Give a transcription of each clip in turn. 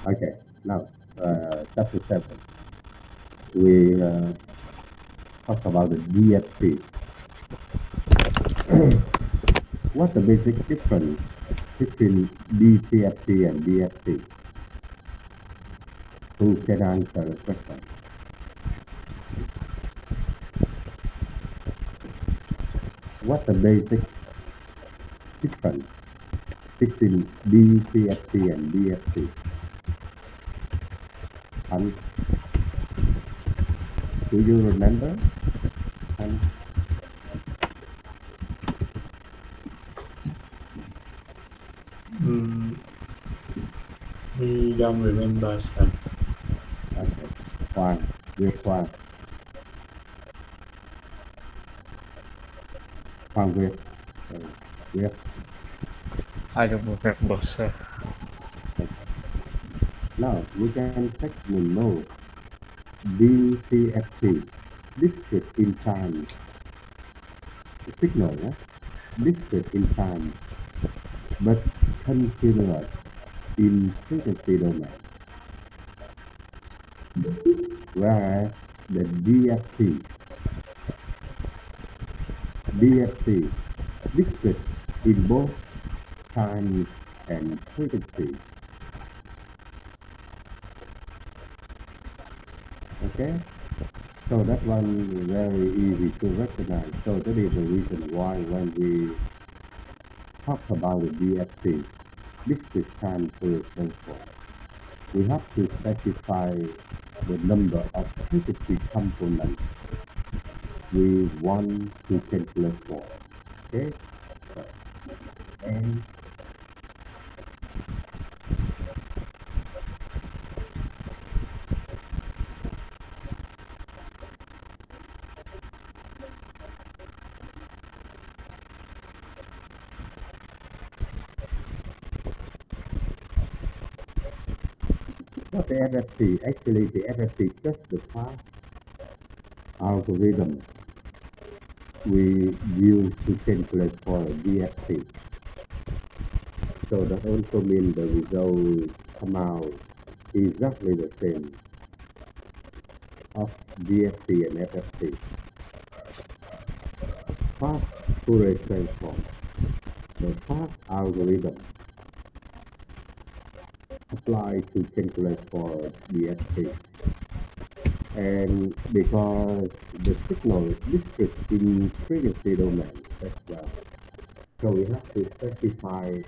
Okay, now chapter 7. We talk about the DFT. What's the basic difference between DCFT and DFT? Who can answer the question? What's the basic difference between DCFT and DFT? And do you remember? And Mm, we don't remember, sir. okay, Juan, with Juan uh, with I don't remember, sir. okay. Now you can check me know DCFT, discrete in time signal, yeah? Discrete in time, but continuous in frequency domain, whereas the DFT, discrete in both time and frequency. Okay, so that one is very easy to recognize. So that is the reason why when we talk about the DFT, discrete time Fourier transform, we have to specify the number of frequency components we want to calculate for. Okay, so, and what the FFT? Actually, the FFT is just the fast algorithm we use to calculate for a DFT. So that also means the result come out exactly the same of DFT and FFT. Fast Fourier transform, the fast algorithm applied to calculate for DFT. And because the signal is discrete in frequency domain as well, so we have to specify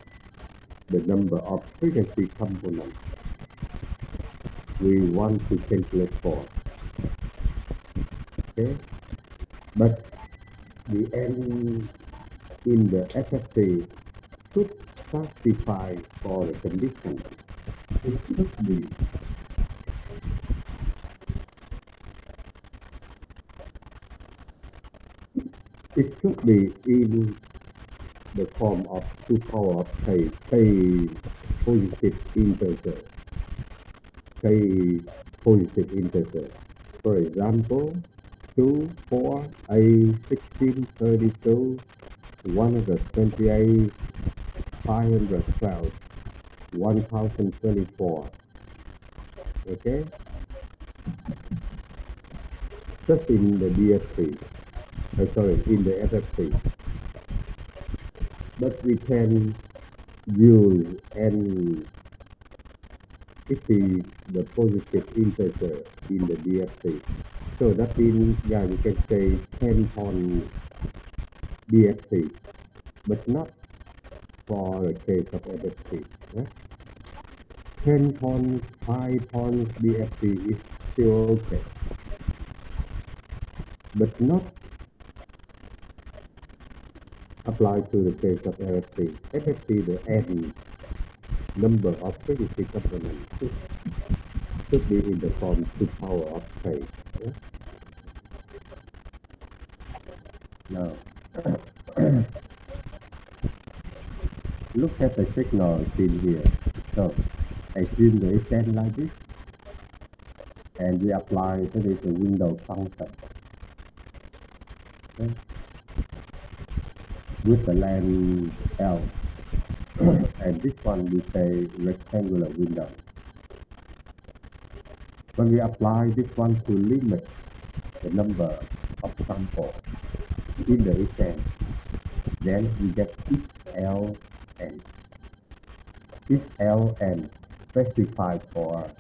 the number of frequency components we want to calculate for. Okay, but the n in the FFT should satisfy for the condition. It should be in the form of 2 power of k positive integer, k positive integer. For example, 2, 4, 8, 16, 32, 128, 512, 1024. Okay, just in the DFT, sorry, in the FFT. But we can use n if the positive integer in the DFT. So that means, yeah, you can say 10 on DFT, but not for the case of FFT. Yeah? 10 on 5 on DFT is still okay, but not applied to the case of FFT. FFT, the n number of frequency components should be in the form 2 power of k. Yeah? Now, look at the signal seen here. So, assume the extent like this, and we apply that is the window function. Okay? With the length L, and this one we say rectangular window. When we apply this one to limit the number of samples in the exam, then we get if ln. If ln specified for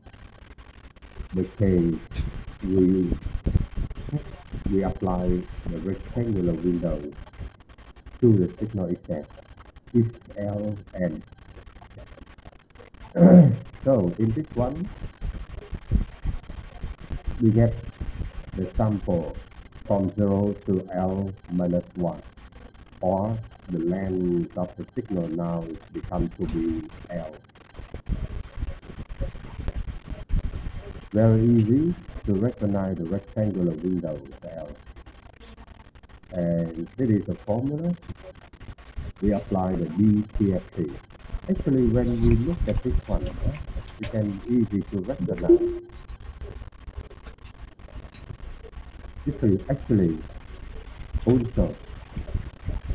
the case we apply the rectangular window to the signal exam. If ln. So in this one, we get the sample from 0 to L minus 1, or the length of the signal now becomes to be L. Very easy to recognize the rectangular window L. And this is the formula. We apply the DCFT. Actually, when we look at this one, we can easy to recognize. This is actually also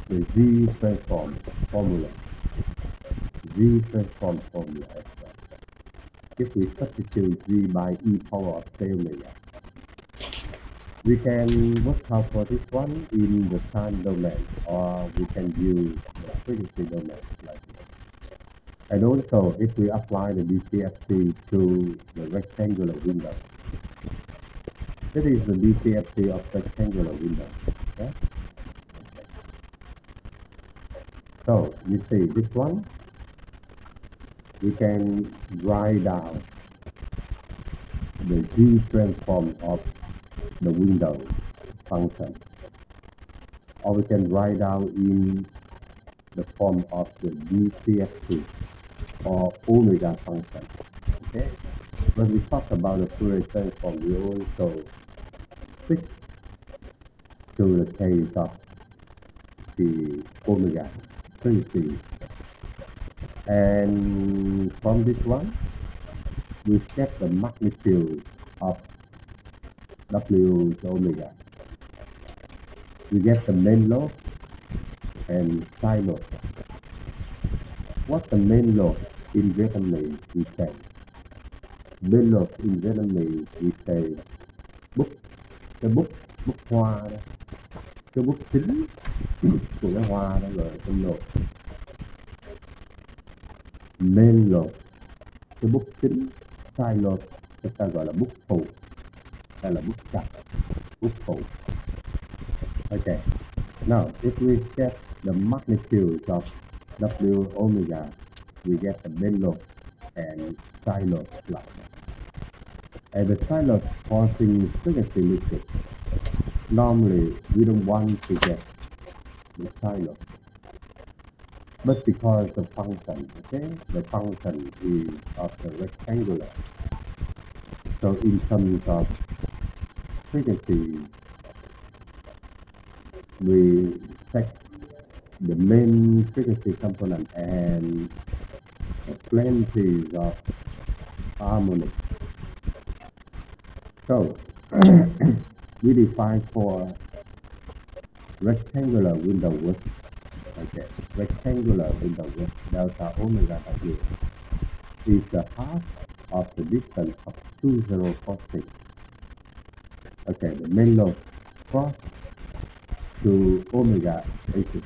the Z transform formula. Z transform formula as well. If we substitute Z by e power of k omega, we can work out for this one in the time domain, or we can use the frequency domain like this. And also, if we apply the DCFT to the rectangular window, that is the DCFT of rectangular window. Okay? So you see this one, we can write down the Z transform of the window function, or we can write down in the form of the DCFT or omega function. Okay, when we talk about the Fourier transform, we also switch to the case of the omega frequency, and from this one we get the magnitude of W omega. We get the main lobe and side lobe. What the main lobe in Vietnamese we say? Main lobe in Vietnamese we say bút, cái bút hoa đó, cái bút chính của cái hoa đó gọi là cái lobe. Main lobe, cái bút chính, side lobe chúng ta gọi là bút phụ hay là bút chặt, bút phụ. Okay. Now, if we get the magnitude of W omega, we get the main lobe and side lobe like that. And the side lobe causing frequency leakage. Normally, we don't want to get the side lobe, but because the function, okay, the function is of the rectangular. So in terms of frequency, we take the main frequency component and plenty of harmonic. So we define for rectangular window width. Okay, rectangular window width delta omega W is the half of the distance of 2 zero crossing. Okay, the main lobe cross to omega axis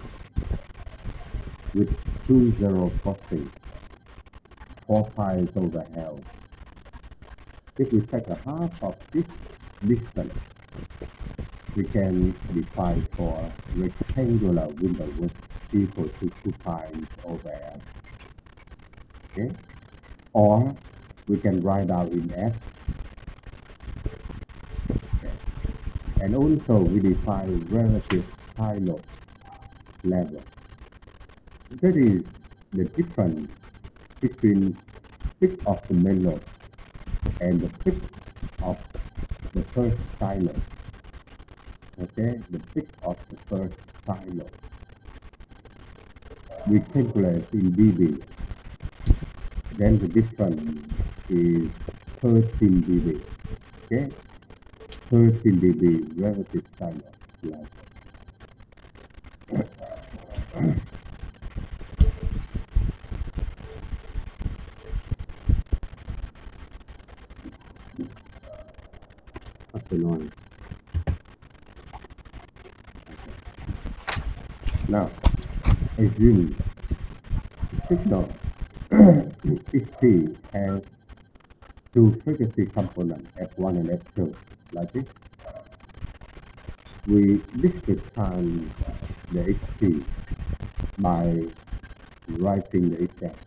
with 2 zero crossing 4 pi over L. If we take a half of this distance, we can define for rectangular window width equal to 2 pi over L. Okay? Or we can write out in S. Okay. And also we define relative side lobe level. That is the difference between pitch of the main lobe and the pitch of the first side lobe. Okay, the pitch of the first side lobe. We calculate in dB. Then the difference is 13 dB. Okay, 13 dB relative side lobe level. noise. Now, assume signal XT has two frequency components, F1 and F2, like this. We discretize the XT by writing the effect.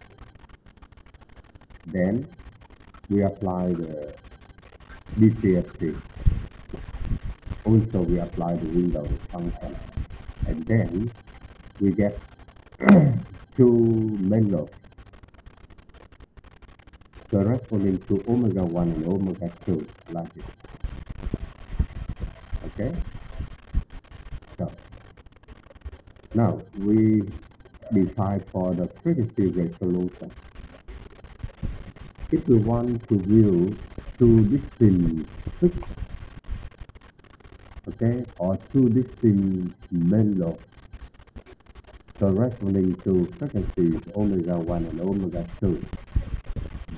Then we apply the DCFT. Also, we apply the window function. And then we get two main lobes corresponding to omega 1 and omega 2, like this. Okay? So, now we decide for the frequency resolution. If we want to view two distinct peaks, okay, or two distinct main lobes corresponding to frequencies omega 1 and omega 2,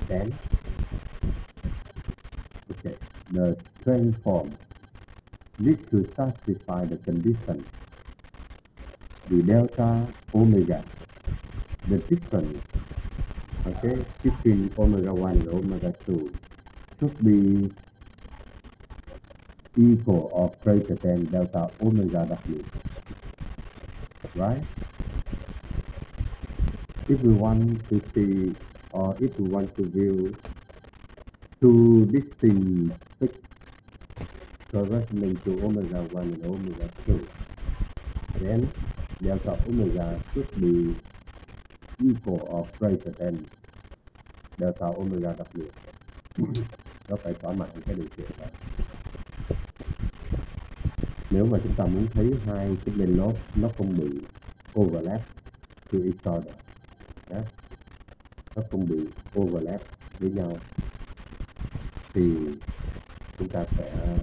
then, okay, the transform needs to satisfy the condition, the delta omega, the difference, okay, between omega 1 and omega 2 should be equal or greater than delta omega W, right? If we want to see, or if we want to view two distinct peaks corresponding to omega 1 and omega 2, then delta omega should be equal or greater than delta omega W. Nó phải thỏa mãn cái điều kiện đó. Nếu mà chúng ta muốn thấy hai cái main lobe nó không bị overlap to each other, đó, nó không bị overlap với nhau, thì chúng ta sẽ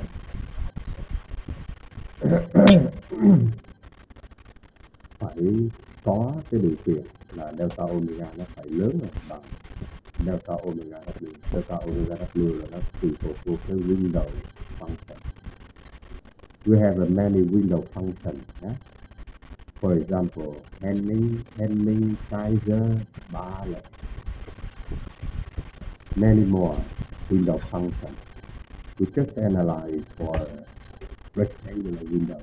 phải có cái điều kiện là delta omega nó phải lớn hơn bằng delta omega W. Delta omega W là nó tùy thuộc vào cái window function. We have a many window functions. Yeah? For example, Henning, Kaiser, Barlow, many more window functions. We just analyze for rectangular window.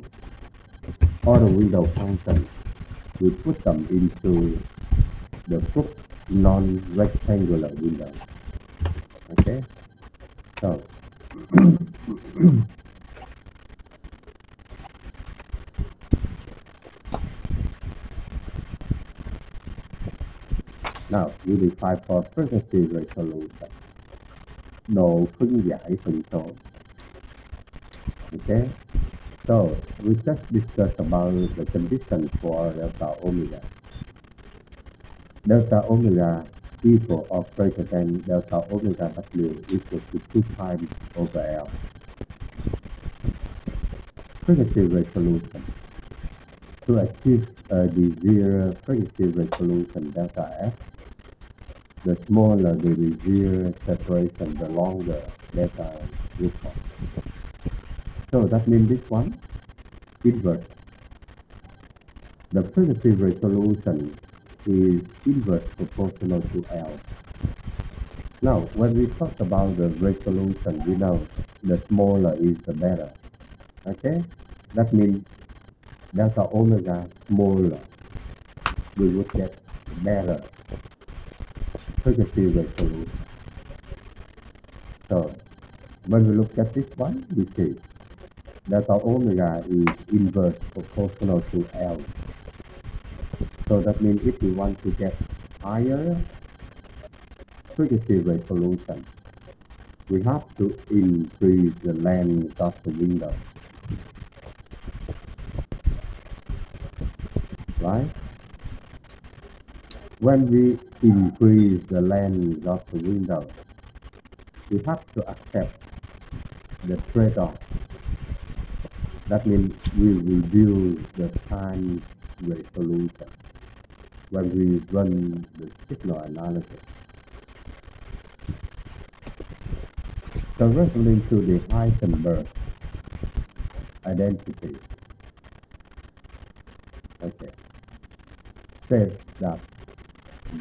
All the window functions, we put them into the group non-rectangular window. Okay, so now we define for frequency resolution. Độ phân giải phân số. Okay, so we just discussed about the condition for delta omega. Delta omega equal or greater than delta omega W equal to 2 times over L. Frequency resolution. To achieve a desired frequency resolution delta F, the smaller the desired separation, the longer delta response. So that means this one, inverse. The frequency resolution is inverse proportional to L. Now, when we talk about the resolution, we know the smaller is the better. Okay? That means delta omega smaller, we would get better frequency resolution. So, when we look at this one, we see delta omega is inverse proportional to L. So that means if we want to get higher frequency resolution, we have to increase the length of the window. Right? When we increase the length of the window, we have to accept the trade-off. That means we reduce the time resolution when we run the signal analysis. Corresponding to the Heisenberg identity. Okay. Says that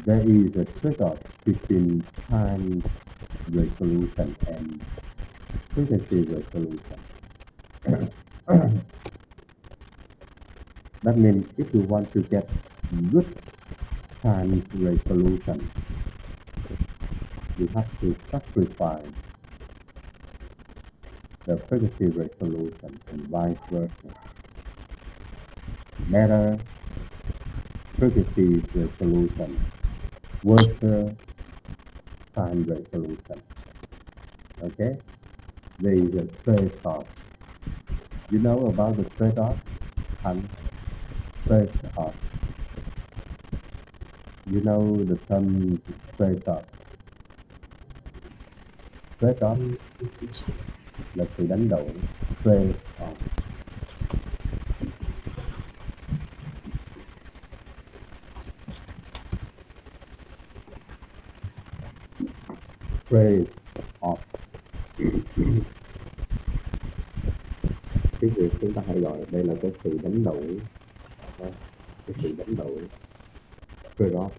there is a trade-off between time resolution and frequency resolution. That means if you want to get good time resolution, you have to sacrifice the frequency resolution and vice versa. Better frequency resolution versus time resolution. Okay? There is a trade-off. You know about the trade-off? Trade-off. You know the term trade-off. Trade-off là sự đánh đổi. Trade-off. Trade-off. Cái việc chúng ta hay gọi đây là cái sự đánh đổi. Cái sự đánh đổi. Trade-off.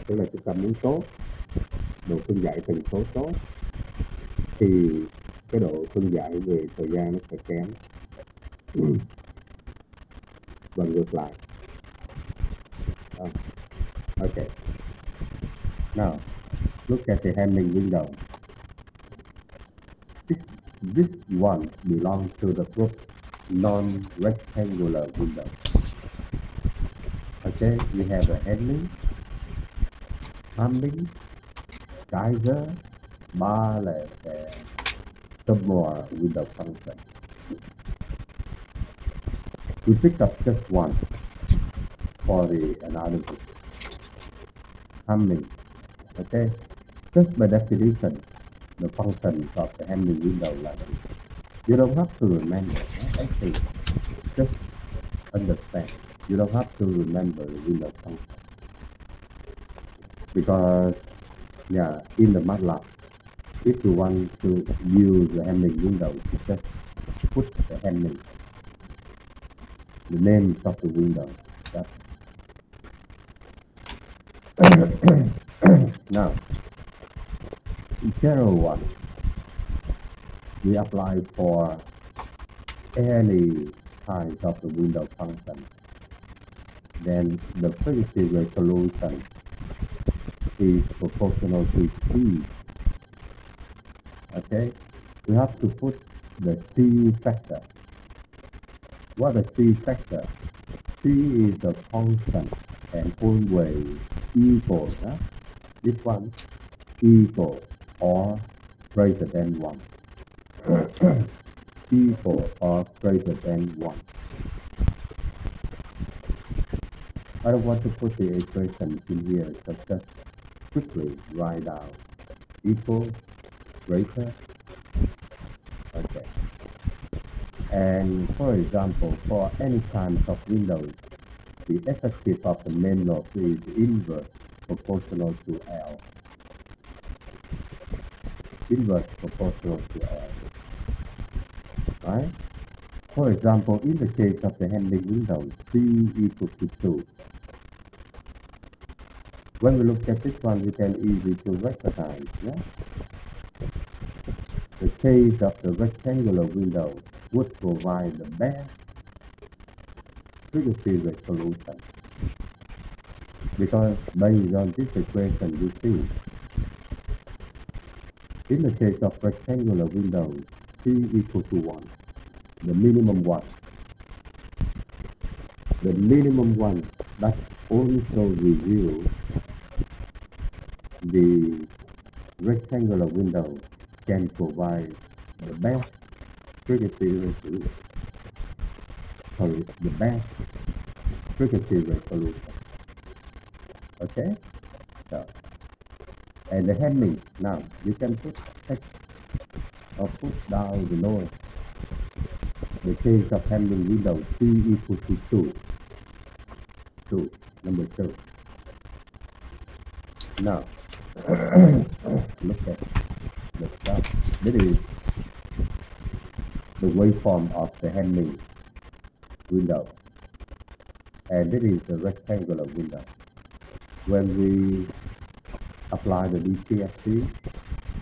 Tức là chúng ta muốn tốt, độ phân giải tần số tốt, thì cái độ phân giải về thời gian nó sẽ kém. Và ngược lại. Okay. Now, look at the Hamming window. This one belongs to the group non-rectangular window. Okay, we have a Hamming, Kaiser, Barley, and some more window function. We pick up just one for the analysis. Hamming. Okay, just by definition, the functions of the Hamming window level. You don't have to remember. Actually, just understand. You don't have to remember the window function. Because, yeah, in the MATLAB, if you want to use the Hamming window, you just put the Hamming, the names of the window. Now, general one, we apply for any kind of the window function. Then the frequency resolution is proportional to C. Okay, we have to put the C factor. What is C factor? C is the constant and always equal. This one equal or greater than 1. Equal or greater than 1. I don't want to put the equation in here, so just quickly write down equal, greater. Okay. And for example, for any kind of windows, the effective of the main lobe is inverse proportional to L. Inverse proportional to L. Right? For example, in the case of the Hamming window, C equal to 2. When we look at this one, we can easily to recognize, yeah? The case of the rectangular window would provide the best frequency resolution. Because based on this equation, you see, in the case of rectangular windows, C equal to 1, the minimum 1. The minimum 1 that also reveals the rectangular window can provide the best frequency resolution. Sorry, the best frequency resolution. Okay? So, and the Hamming, now you can put text or put down below. The case of Hamming window C equal to 2. 2, number 2. Now, look at the stuff. This is the waveform of the Hemming window. And this is the rectangular window. When we apply the DCFT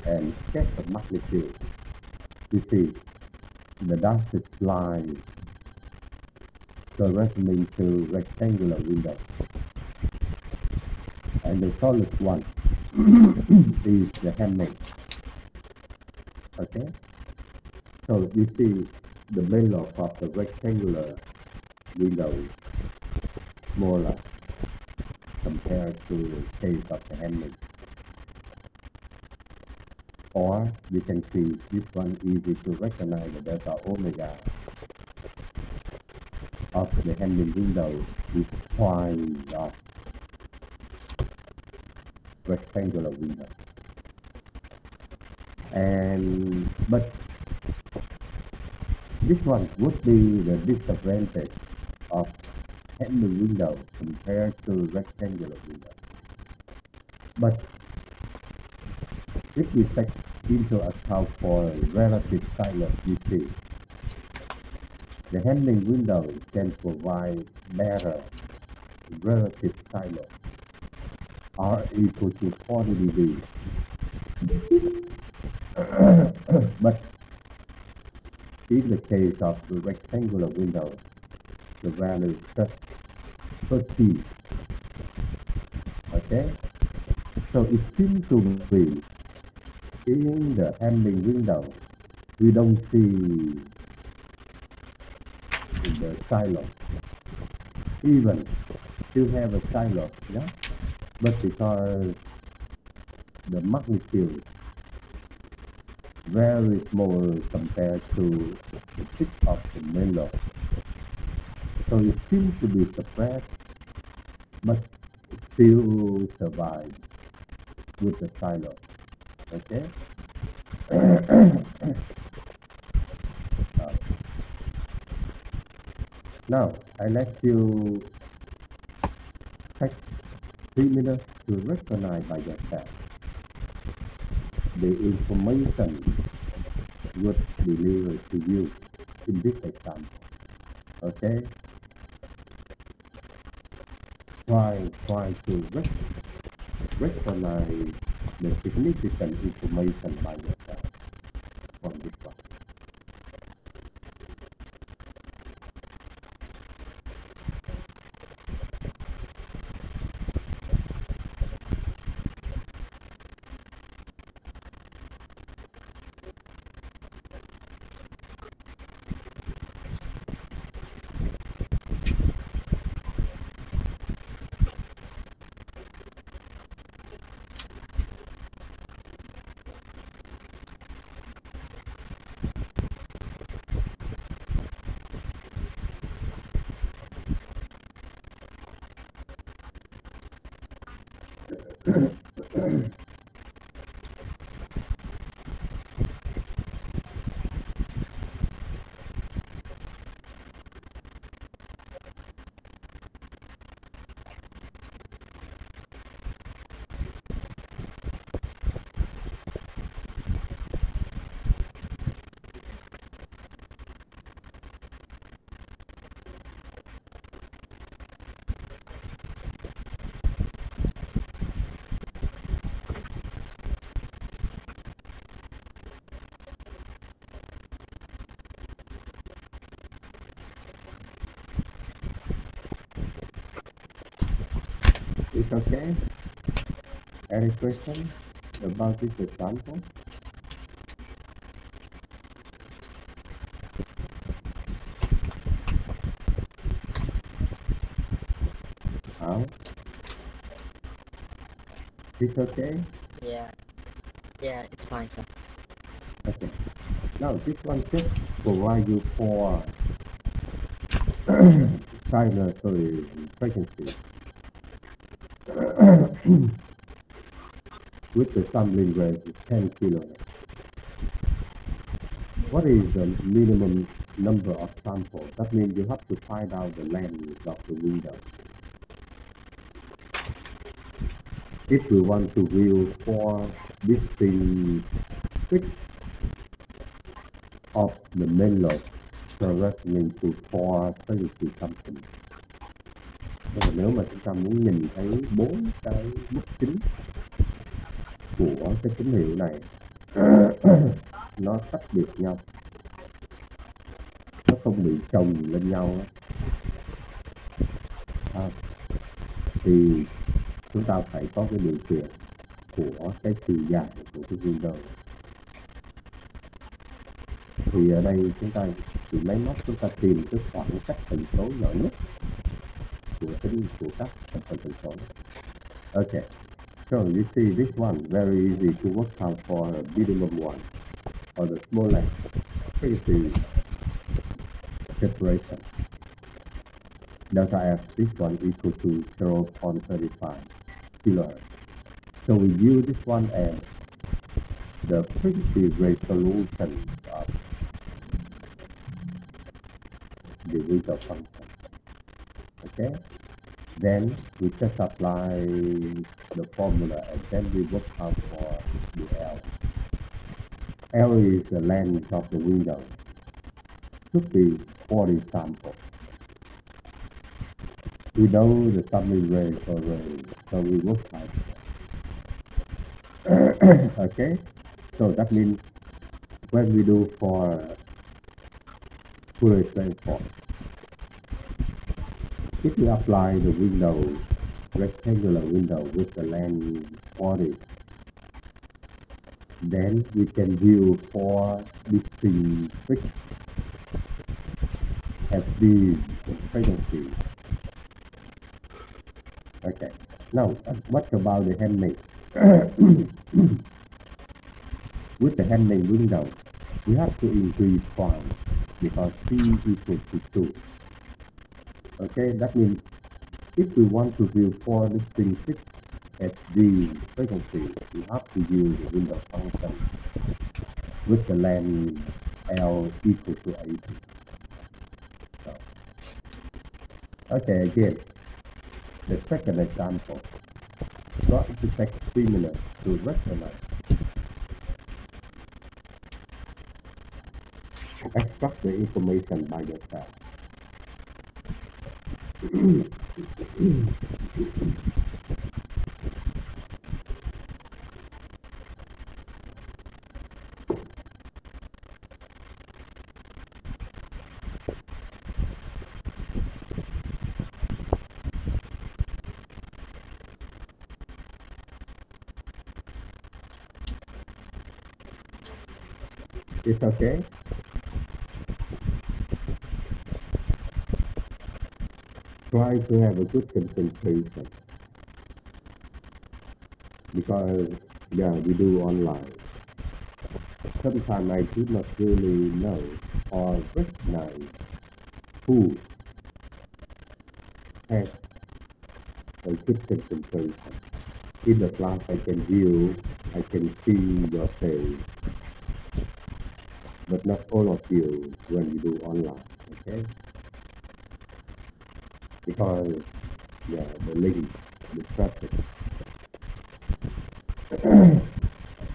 and check the magnitude, you see the dashed line corresponding to rectangular window. And the solid one is the Hemming. Okay? So you see the envelope of the rectangular window smaller compared to the case of the Hemming. Or you can see this one easy to recognize the delta omega of the Hemming window is quite of rectangular window. And but this one would be the disadvantage of Hemming window compared to rectangular window. But if we take into account for relative silence, you see, the Hemming window can provide better relative silence, R equal to 40 dB. But in the case of the rectangular window, the value is just 13. Okay? So it seems to be in the Hemming window, we don't see the silence. Even still have a silence, yeah? But because the magnitude very small compared to the tip of the melon, so it seems to be suppressed, but still survive with the silence. Okay? Now, I let you take 3 minutes to recognize by yourself the information would deliver to you in this example. Okay? Try to recognize the significant information by yourself from this one. It's okay? Any question about this example? How? It's okay? Yeah, it's fine, sir. Okay. Now this one just provide you for sinusoid frequency with the sampling rate is 10 kilohertz. What is the minimum number of samples? That means you have to find out the length of the window. If we want to view 4 distinct of the main load corresponding to four frequency companies. Tức là nếu mà chúng ta muốn nhìn thấy bốn cái mức chính của cái tín hiệu này nó tách biệt nhau, nó không bị chồng lên nhau thì chúng ta phải có cái điều kiện của cái chiều dài của cái window. Thì ở đây chúng ta chỉ máy móc chúng ta tìm cái khoảng cách tần số nhỏ nhất của các thành phần tần số. Okay, so you see this one very easy to work out for a minimum one or the smallest frequency separation. Delta F, this one equal to 0.35 kilohertz. So we use this one as the frequency resolution of the window function. Okay? Then we just apply the formula and then we work out for the L. L is the length of the window. Should be 40 samples. We know the summary rate already, so we work out. Okay? So that means when we do for Fourier transform, if you apply the window, rectangular window with the length 40, then we can view four distinct FD frequencies. Okay. Now, what about the Henning? With the Henning window, we have to increase point because C equals to 2. Okay, that means if we want to view four distinct SD frequencies, we have to use the window function with the length L equal to 80. So, okay, again, the second example. So it takes 3 minutes to recognize. Extract the information by yourself. It's okay? Try to have a good concentration because we do online. Sometimes I do not really know or recognize who has a good concentration. In the class I can view, I can see your face, but not all of you when you do online, okay? Because, the link, the traffic.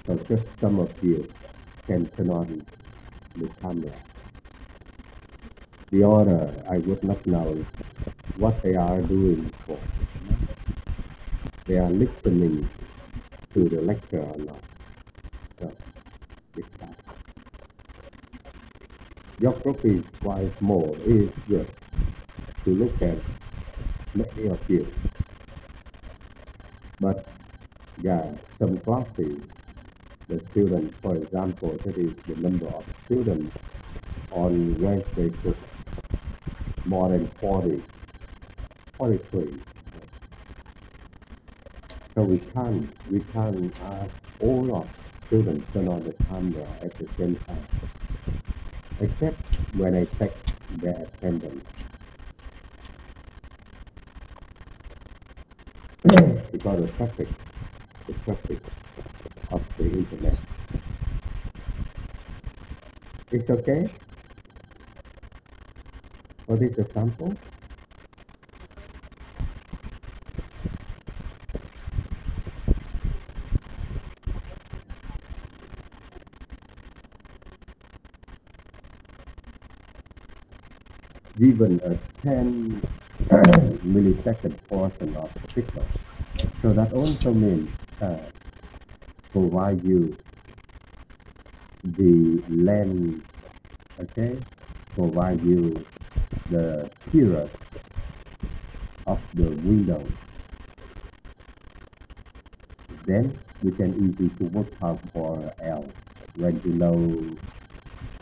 So just some of you can turn on the camera. The other, I would not know what they are doing for. They are listening to the lecture or not. So, it's that. Geography is quite more is good to look at many of you. But some classes, the students, for example, that is the number of students on Wednesday took more than 43. So we can't ask all of students turn on the camera at the same time, except when I check their attendance. Because the traffic of the internet. It's okay? What is the sample? given a 10 millisecond portion of signal. So that also means provide you the length, okay, provide you the period of the window. Then we can easily to work out for L when you know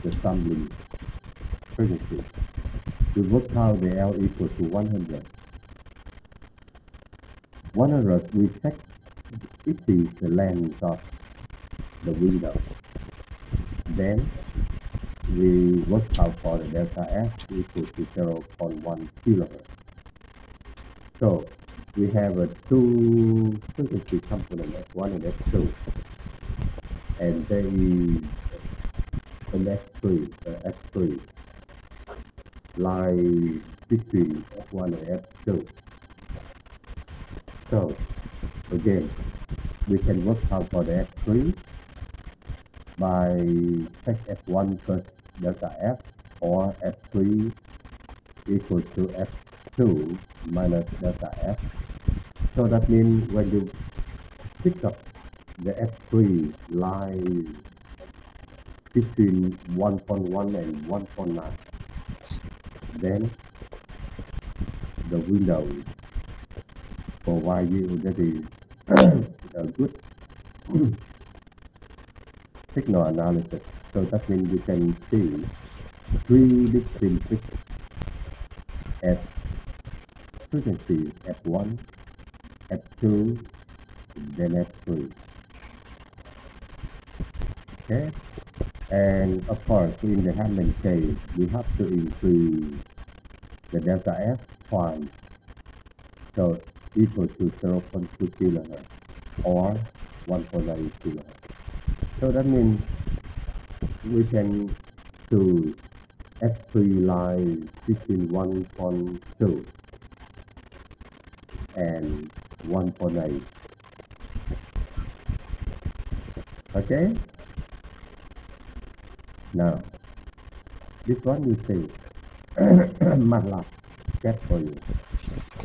the sampling frequency. We work out the L equal to 100. 100, we check it is the length of the window. Then we work out for the delta F equal to 0.1 kilohertz. So we have a two frequency component F1 and F2, and there is an F3 lie between F1 and F2. So again, we can work out for the F3 by check F1 plus delta F, or F3 equal to F2 minus delta F. So that means when you pick up the F3 lie between 1.1 and 1.9, then the window provide you that is a good signal analysis. So that means you can see three distinct at frequency F1, F2, then F3. Okay? And of course, in the Hammond case, we have to increase the delta F twice. So equal to 0.2 kilohertz or 1.9 kilohertz. So that means we can choose F3 line between 1.2 and 1.8. Okay? Now, this one you see, MATLAB get for you.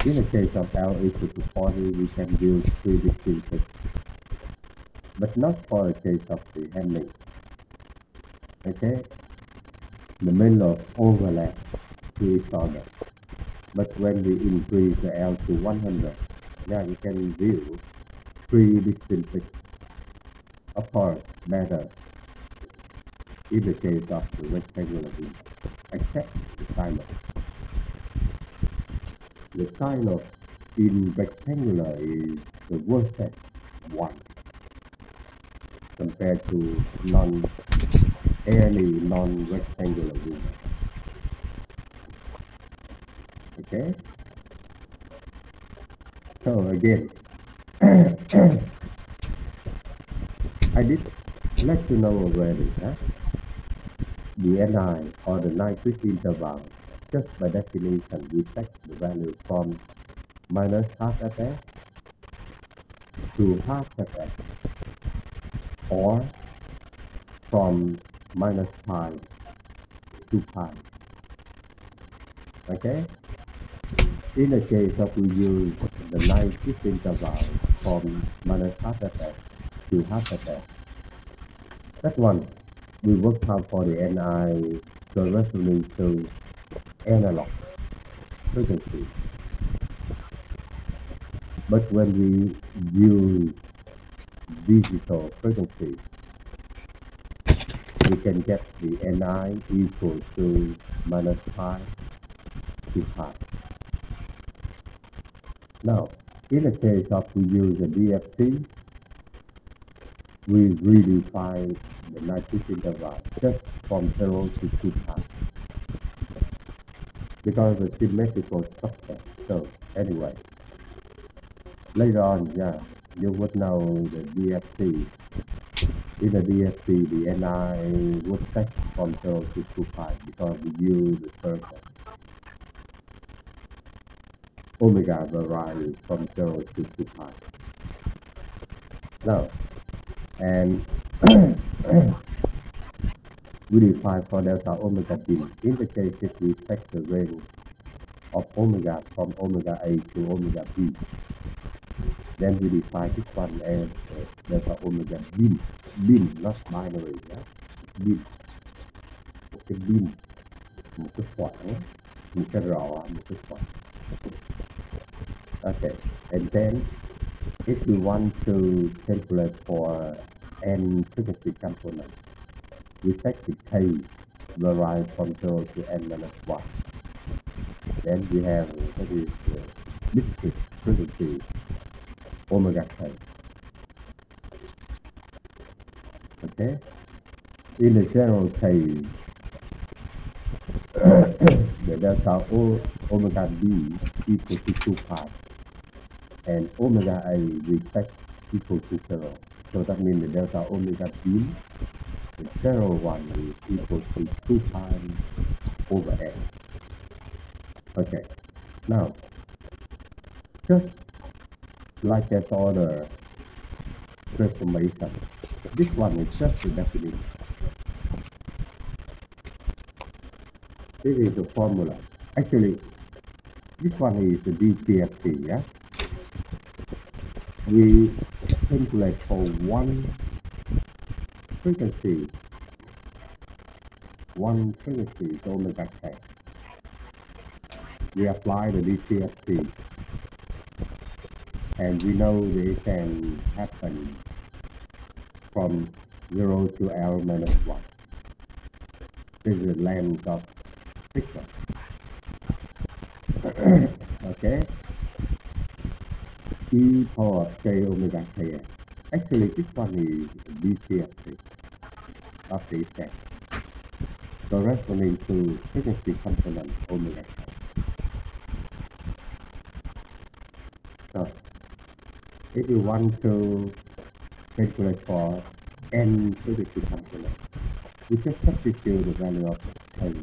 In the case of L equal to 40, we can use three distinct things, but not for the case of the handling. Okay? The main load overlap to each other. But when we increase the L to 100, now we can view three distinct things. Of course, better in the case of the rectangular beam, except the sine load. The sine load in rectangular is the vertex 1 compared to any non-rectangular beam. Okay? So again, I did let you know already that the Ni or the Nyquist interval, just by definition, we take the value from minus half fs to half fs, or from minus pi to pi. Okay? In the case of we use the Nyquist interval from minus half fs to half fs, that one we work out for the Ni corresponding to analog frequency. But when we use digital frequency, we can get the Ni equal to minus pi to pi. Now, in the case of we use a DFT, we redefine the Nyquist interval just from 0 to 2 pi, because of the symmetrical structure. So anyway, later on, yeah, you would know the DFT. In the DFT, the Ni would take from 0 to 2 pi because we use the circle. Omega varies from 0 to 2 pi. Now, and we define for delta omega b. In the case if we take the range of omega from omega A to omega B, then we define this one as delta omega bin, not binary, yeah? Bin, một cái bin, một cái khoảng, một cái rõ, một cái khoảng. Okay, and then if we want to calculate for n frequency component, we take the k vary from 0 to n minus 1. Then we have what is discrete frequency omega k. Okay? In the general case, the delta omega b equal to 2 pi, and omega a we take equal to 0. So that means the delta omega b, the general one is equal to 2 pi over n. Okay, now, just like that order transformation, this one is just the definition. This is the formula. Actually, this one is the DCFT, yeah? We calculate for one frequency to omega k. We apply the DCFT, and we know they can happen from 0 to L minus 1. This is the length of picture. Okay? E power k omega kn. Actually, this one is DCFT, not the effect. Corresponding to frequency component omega k. So, if you want to calculate for n frequency component, we just substitute the value of k.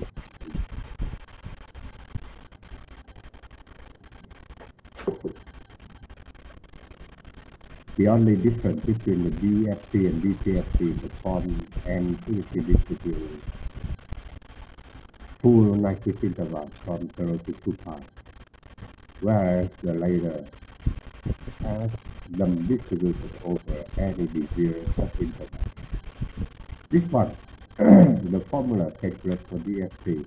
The only difference between the DFT and DCFT is the form and frequency distributed full Nyquist interval from 0 to 2 pi, whereas the later has them distributed over any degree of interval. This one, the formula calculates for DFT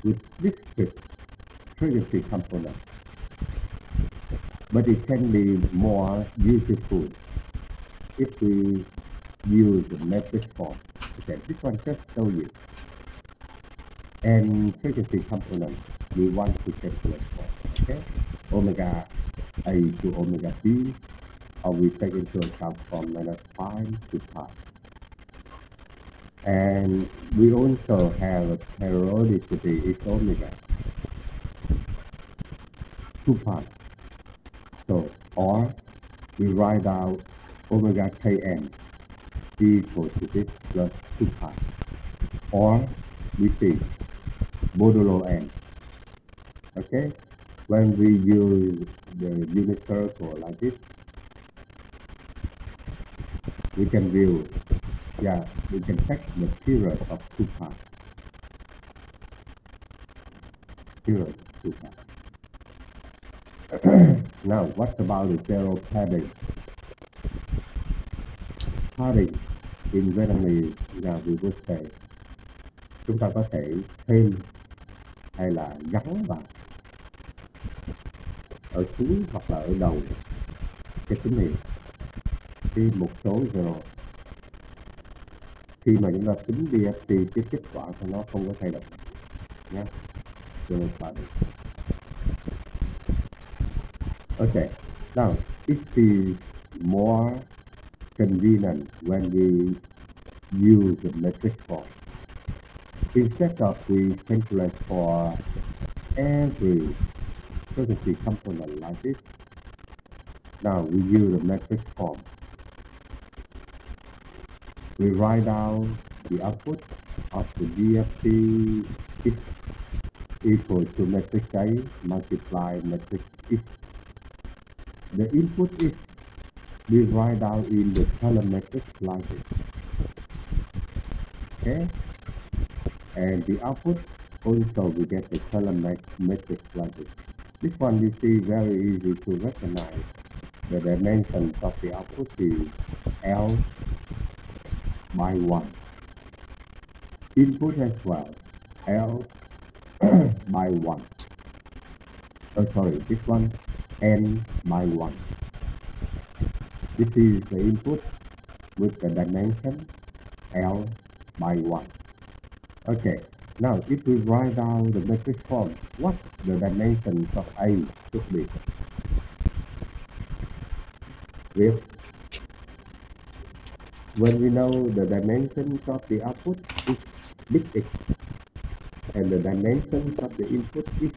with discrete frequency component, but it can be more useful if we use the matrix form. Okay, this one just show you. And frequency component we want to calculate for. Okay, omega A to omega B, or we take into account from minus pi to pi. And we also have a periodicity is omega 2 pi. So, or we write out omega kn equal to this plus 2 pi. Or we see modulo n. Okay? When we use the unit circle like this, we can view, we can take the period of 2 pi. Period 2 pi. Now, what about the zero padding? Padding in Vietnamese là we would say, chúng ta có thể thêm hay là gắn vào ở cuối hoặc là ở đầu cái tín hiệu khi một số zero. Khi mà chúng ta tính DFT, cái kết quả của nó không có thay đổi nhé. Zero padding. Okay, now it is more convenient when we use the matrix form. Instead of we calculate for every frequency component like this, now we use the matrix form. We write down the output of the DFT is equal to matrix A multiply matrix X. The input is we write down in the column matrix like this. Okay, and the output also we get the column matrix like this. This one you see very easy to recognize. The dimensions of the output is L by 1. Input as well, L by 1. Oh, sorry, this one, N by 1. This is the input with the dimension L by 1. Okay, now if we write down the matrix form, what the dimensions of A should be? With when we know the dimensions of the output is big X and the dimensions of the input is,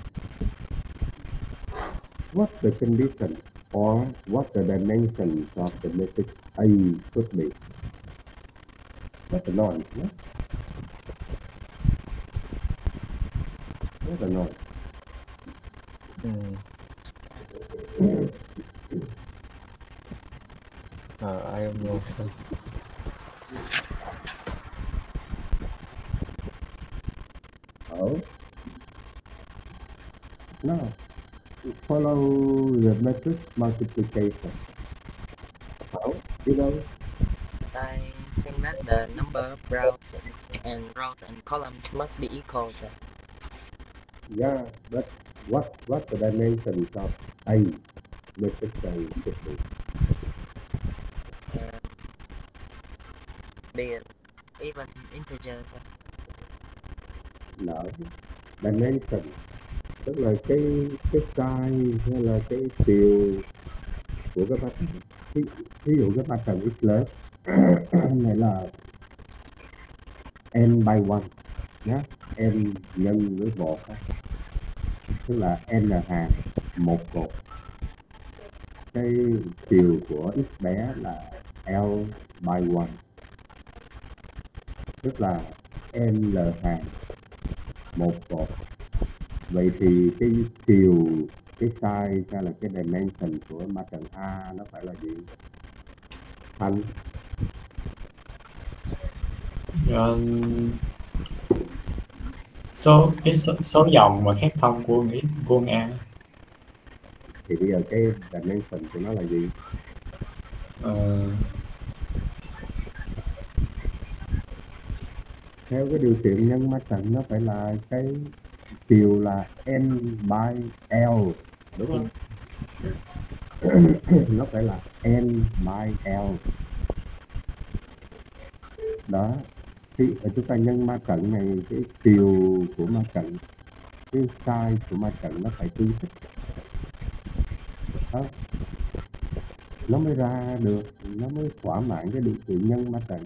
what the condition or what the dimensions of the matrix A should be? That's a noise, no? That's a noise. I am not sure. Oh. Now, follow the matrix multiplication. How? You know? I think that the number of rows rows and columns must be equal, sir. Yeah, but what the dimensions of A matrix A should be? Be it even integers, sir. No, dimension tức là cái size hay là cái chiều của cái pattern. Ví dụ cái pattern x lớn này là n by 1 nhé, n nhân với 1 tức là n là hàng một cột, cái chiều của x bé là l by 1 tức là n là hàng một cột. Vậy thì cái chiều, cái size hay là cái dimension của pattern A nó phải là gì? Thành số dòng mà khác thông quân A. Thì bây giờ cái dimension của nó là gì? Theo cái điều kiện nhân pattern nó phải là cái chiều là n by l, đúng không? Nó phải là n by l. Đó, thì chúng ta nhân ma trận này, cái chiều của ma trận, cái size của ma trận nó phải tương thích. Đó, nó mới ra được, nó mới thỏa mãn cái điều kiện nhân ma trận.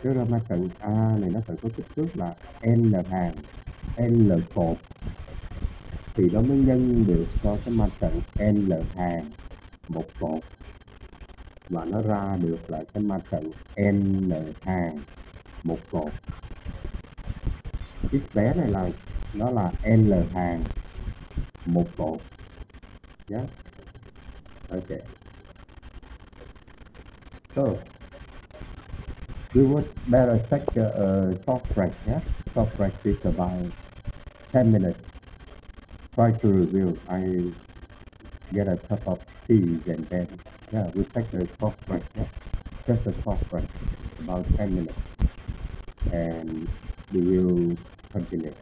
Cái ra ma trận A này nó phải có kích thước là n hàng, n cột thì nó mới nhân được cho cái ma trận n hàng một cột và nó ra được là cái ma trận n hàng một cột. X bé này là nó là n hàng một cột nhé. Okay. So we would better take a short break. Yeah, short break is about 10 minutes. Try to review. I get a cup of tea and then we take a short break. Yeah, just a short break, about 10 minutes, and we will continue.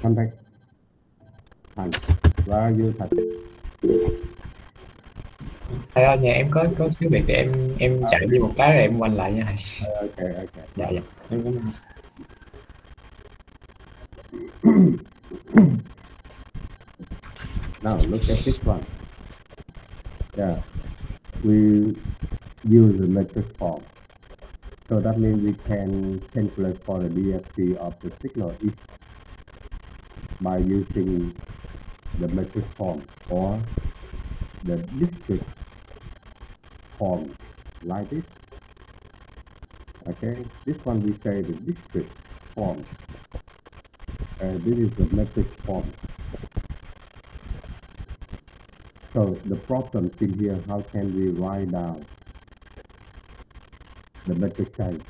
Contact. Thành. Where are you, Thành? Thầy ơi, nhà em có xíu việc để em chạy đi một cái rồi em quay lại nha thầy. Okay. Dạ em cảm ơn. Now look at this one. Yeah, we use the matrix form. So that means we can calculate for the DFT of the signal if by using the matrix form or the discrete form like this. Okay, this one we say the discrete form. This is the matrix form. So the problem in here, how can we write down the matrix change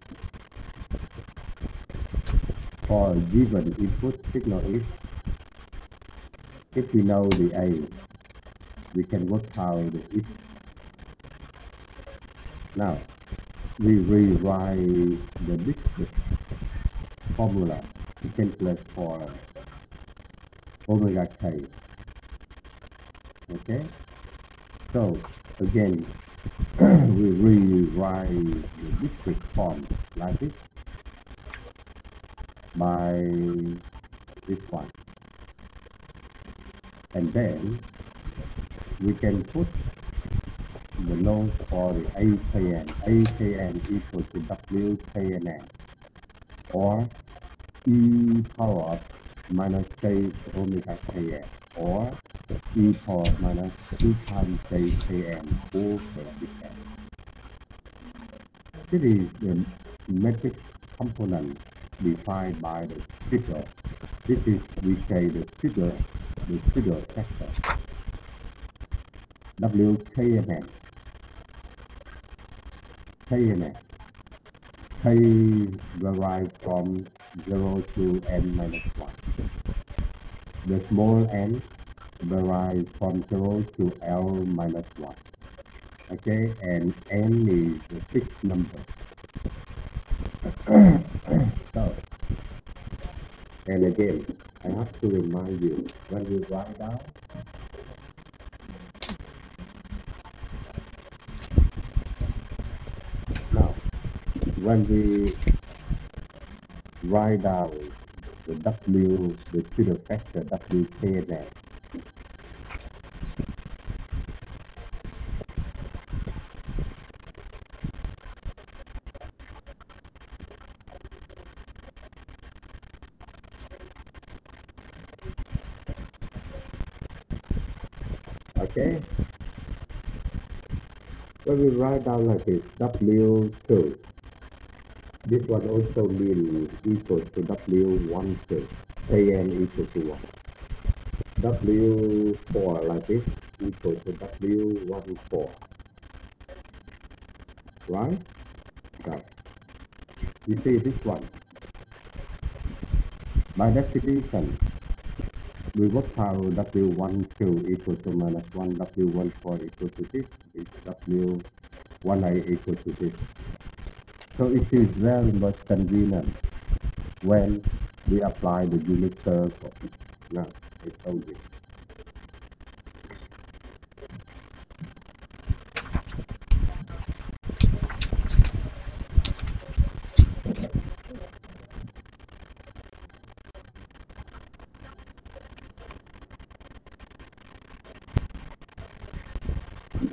for given input signal if we know the A, we can work out the if. Now we rewrite the discrete formula to calculate for omega k. Okay, so again we rewrite the discrete form like this by this one, and then we can put the node for the AKN equal to WKNN or e power of minus k omega kn or e power minus 2 times jkn over bkn. This is the matrix component defined by the figure. This is, we say, the figure factor WKNN. K derived from 0 to n minus 1. The small n derived from 0 to L minus 1. Okay, and n is the fixed number. So, and again, I have to remind you, when we write down, now, when we write down the W, the pseudo factor WKN, okay? When we write down like this, W2, this one also means equal to W12, Kn equal to 1. W4 like this equal to W14. Right? So, you see this one. By definition, we work out W12 equal to minus 1, W14 equal to this, is W18 equal to this. So it is very much convenient when we apply the unit circle. Now, I told you.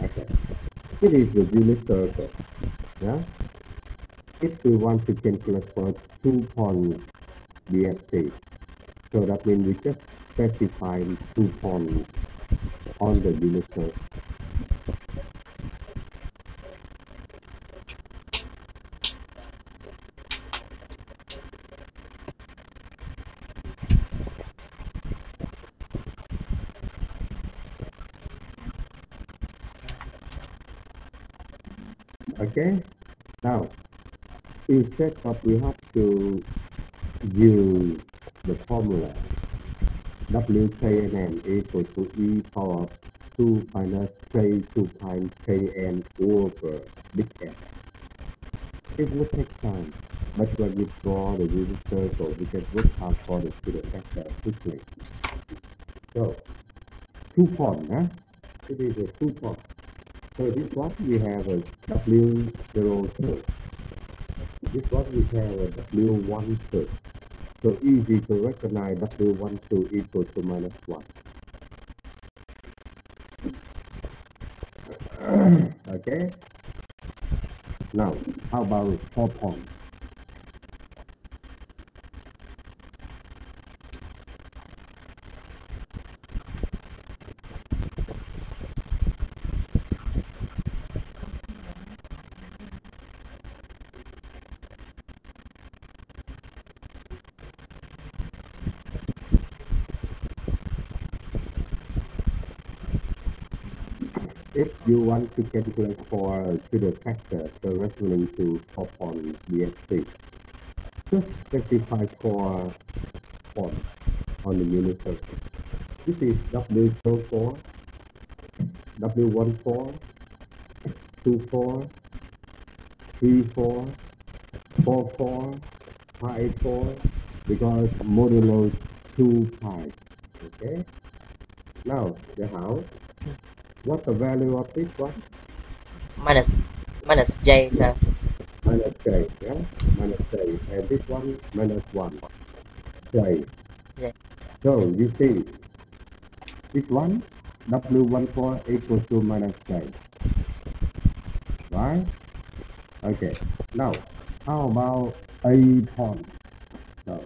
Okay. It is the unit circle. Yeah? If we want to calculate for 2-point DFT, so that means we just specify 2 points on the unit circle. Okay? Now, instead of we have to use the formula WKNN equal to e power 2 minus k 2 times kn over big N. It would take time. But when we draw the unit circle, we can work out for the pseudo vector quickly. So, two-point, huh? It is a two-point. So this one we have a W02. This one we have a W12. So easy to recognize W12 equal to -1. Okay? Now, how about 4 points? If you want to calculate for pseudo factor corresponding to 4 point DSC, just specify 4 points on the unit circle. This is W04, W14, 24, 34, 44, 54, because modulo 2 pi. Okay? Now, the how? What's the value of this one? minus J, sir. Minus J, yeah? Minus J. And this one, -1. J. Yeah. So, you see, this one, W14 equals to minus J. Right? Okay. Now, how about A point? So,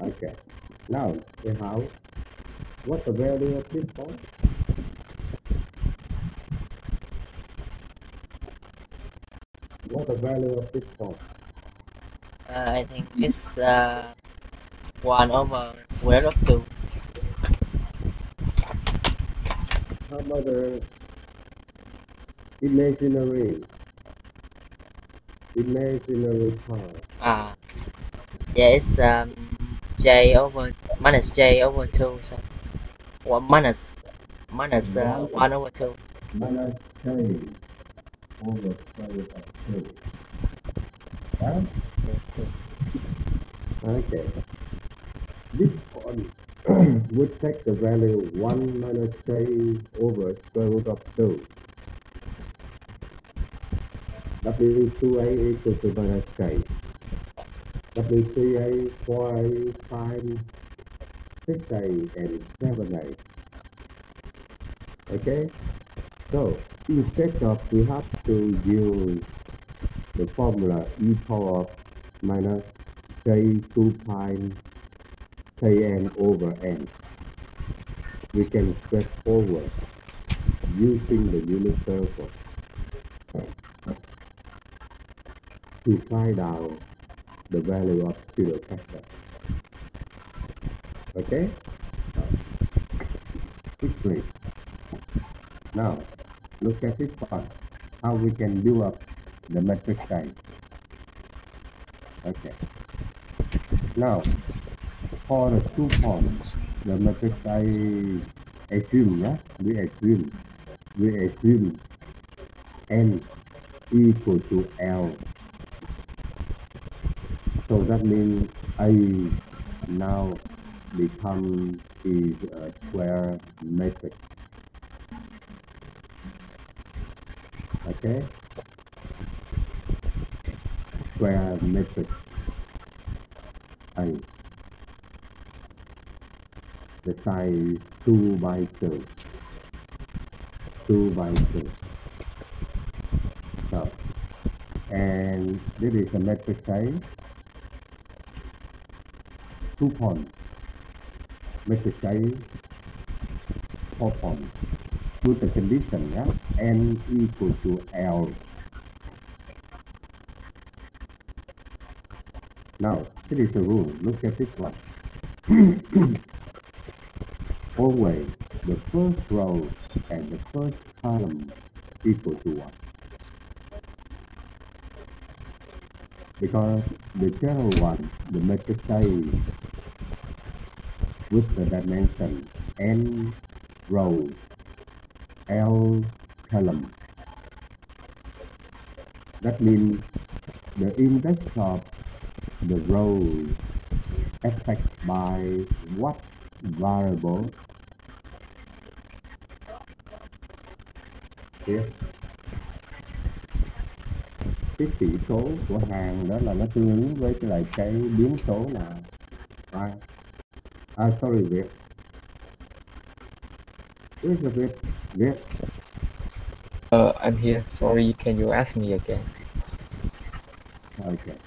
okay. Now, the how? What's the value of this point? What's the value of this point? I think it's 1 over square root of 2. How about the imaginary part? Yeah, it's J over minus J over 2, so minus 1 over 2. Minus K over square root of 2. Yeah? So 2. Okay. This point would take the value 1 minus K over square root of 2. W2A equal to minus K. W3A, 4A, 5, 6A, and 7A. Okay? So, instead of we have to use the formula e power minus J2 pi Kn over n, we can straightforward using the unit circle to find out the value of pseudo factor. Okay? Quickly. Now, look at this part. How we can build up the matrix type. Okay. Now, for the 2 points, the matrix I assume, yeah? We assume n equal to L. So that means A now become is a square matrix. Okay? Square matrix A. The size 2 by 2. 2 by 2. So, and this is a matrix A. 2 points. Matrix A perform with the condition n equal to L. Now, this is the rule. Look at this one. Always the first row and the first column equal to 1. Because the general one, the matrix A with the dimension n rows, L column. That means the index of the rows affected by what variable? Here. Cái chỉ số của hàng đó là nó tương ứng với lại cái biến số nào? Sorry, Việt. Where's the Việt? Việt. I'm here. Sorry, can you ask me again? Okay.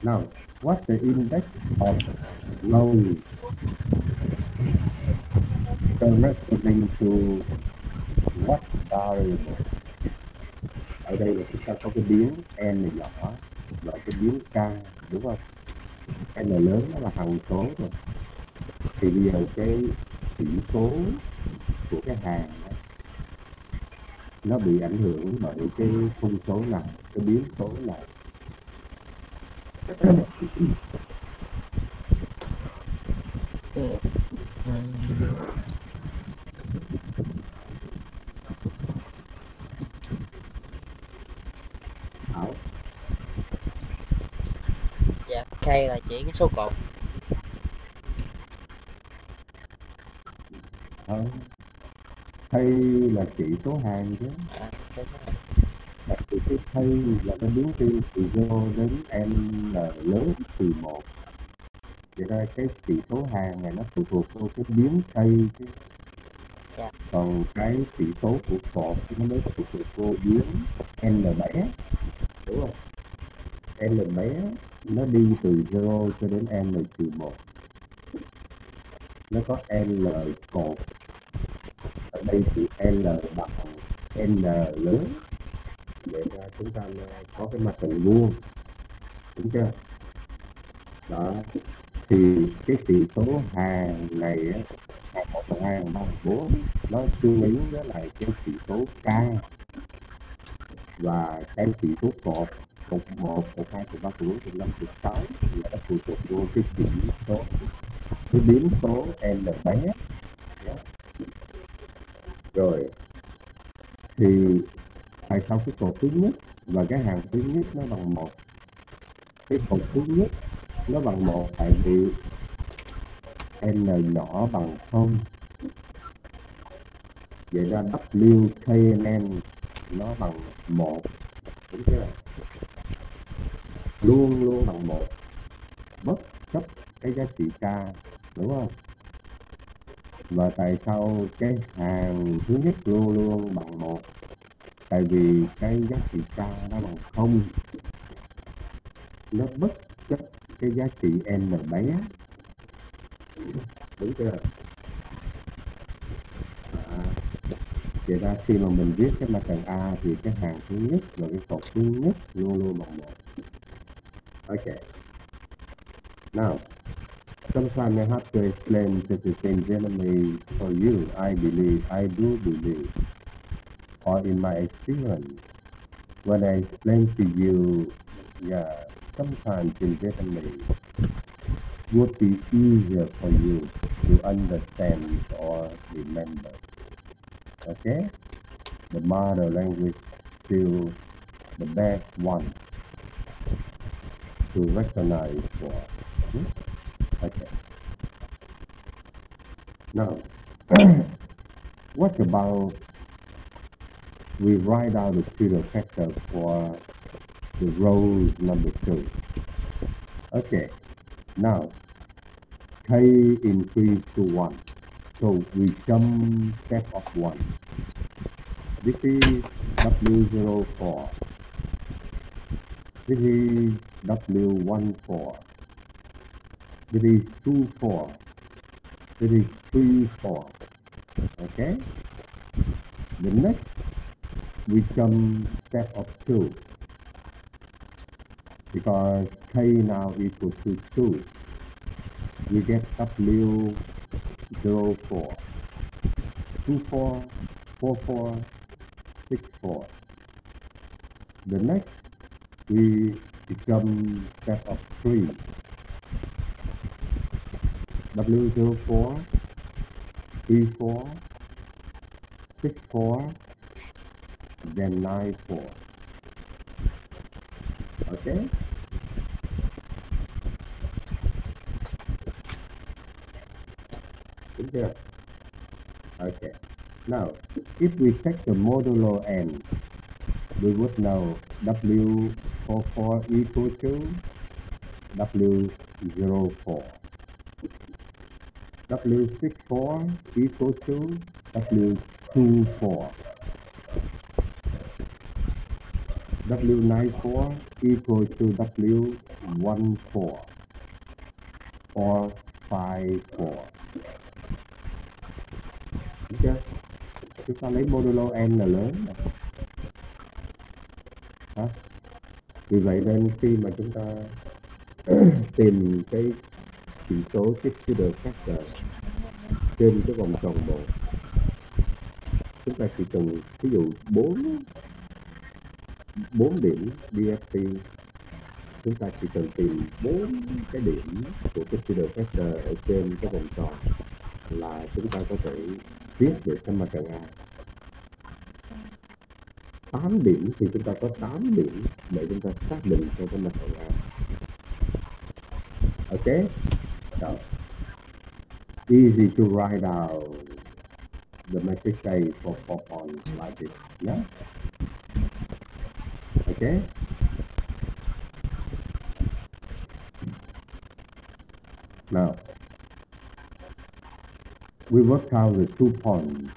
Now, what's the index of rows corresponding to what variable? Ở đây là chúng ta có cái biến n nhỏ và cái biến k, đúng không? N lớn nó là hằng số rồi. Thì bây giờ cái chỉ số của cái hàng này, nó bị ảnh hưởng bởi cái thông số này, cái biến số này. Hảo. Dạ, K là chỉ cái số cột. Thay là chỉ số hàng chứ. Cái số này. Tại vì cái thay là cái biến từ 0 đến n lớn từ 1. Vậy ra cái chỉ số hàng này nó phụ thuộc vào cái biến thay chứ. Dạ. Còn cái chỉ số của cột nó mới phụ thuộc vào biến n bé, đúng không? N bé nó đi từ 0 cho đến n trừ 1. Nó có n cột. Ở đây thì L bằng N lớn. Vậy ra chúng ta có cái mặt trận vuông, đúng chưa? Đó. Thì cái chỉ số hàng này, hàng 1, hàng 2, hàng 3, hàng 4, nó tương ứng với lại cái chỉ số K. Và cái chỉ số cột 1, cột 2, cột 3, cột 4, cột 5, cột 6 là nó phụ thuộc vô cái chỉ số, cái biến số N bé. Rồi thì tại sao cái cột thứ nhất và cái hàng thứ nhất nó bằng 1? Cái cột thứ nhất nó bằng 1 tại vì n nhỏ bằng 0. Vậy ra WKN nó bằng 1, đúng chưa? Luôn luôn bằng 1, bất chấp cái giá trị k, đúng không? Và tại sao cái hàng thứ nhất luôn luôn bằng 1? Tại vì cái giá trị k nó bằng 0. Nó bất chấp cái giá trị n bé, đúng chưa? Vậy ra khi mà mình viết cái matrix A thì cái hàng thứ nhất và cái cột thứ nhất luôn luôn bằng 1. Okay. Now, sometimes I have to explain to the same gentleman for you. I do believe, or in my experience, when I explain to you, sometimes in Vietnamese would be easier for you to understand or remember. Okay? The mother language still the best one to recognize for. Okay. Now, what about we write out the period factor for the row number 2? Okay. Now, K increase to 1. So we jump step of 1. This is W04. This is W14. This is 24. This is 34. Okay. The next we come step of 2 because k now equal to 2. We get W 04 24 44 64. The next we become step of 3. W04 34 64 then 94. Okay. Đúng chưa? Okay. Now, if we take the modulo n, we would know W44 equal to W04. W64 equal to W24. W94 equal to W14 or 54. Đúng chưa? Chúng ta lấy modulo n là lớn này. Hả? Vì vậy nên khi mà chúng ta tìm cái chỉ số Fitzgerald factor trên cái vòng tròn 1, chúng ta chỉ cần ví dụ 4 điểm DFT, chúng ta chỉ cần tìm 4 cái điểm của Fitzgerald factor ở trên cái vòng tròn là chúng ta có thể viết được cái matrix A. 8 điểm thì chúng ta có 8 điểm để chúng ta xác định cho cái matrix A. Okay, so easy to write out the matrix A for 4 points like this. Yeah. Okay. Now we work out the 2 points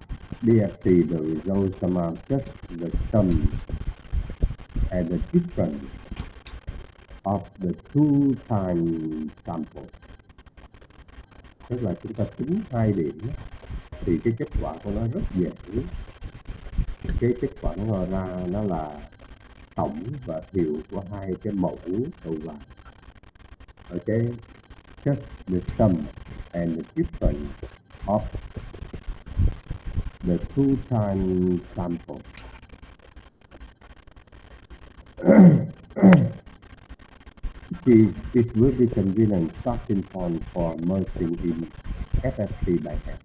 DFT. The results are just the sum and the difference of the 2 time samples. Tức là chúng ta tính 2 điểm thì cái kết quả của nó rất dễ. Cái kết quả nó ra nó là tổng và thiểu của 2 cái mẫu đầu vào. Okay, just the sum and the difference of the 2 time samples. It will be convenient starting point for merging in FFT by hand.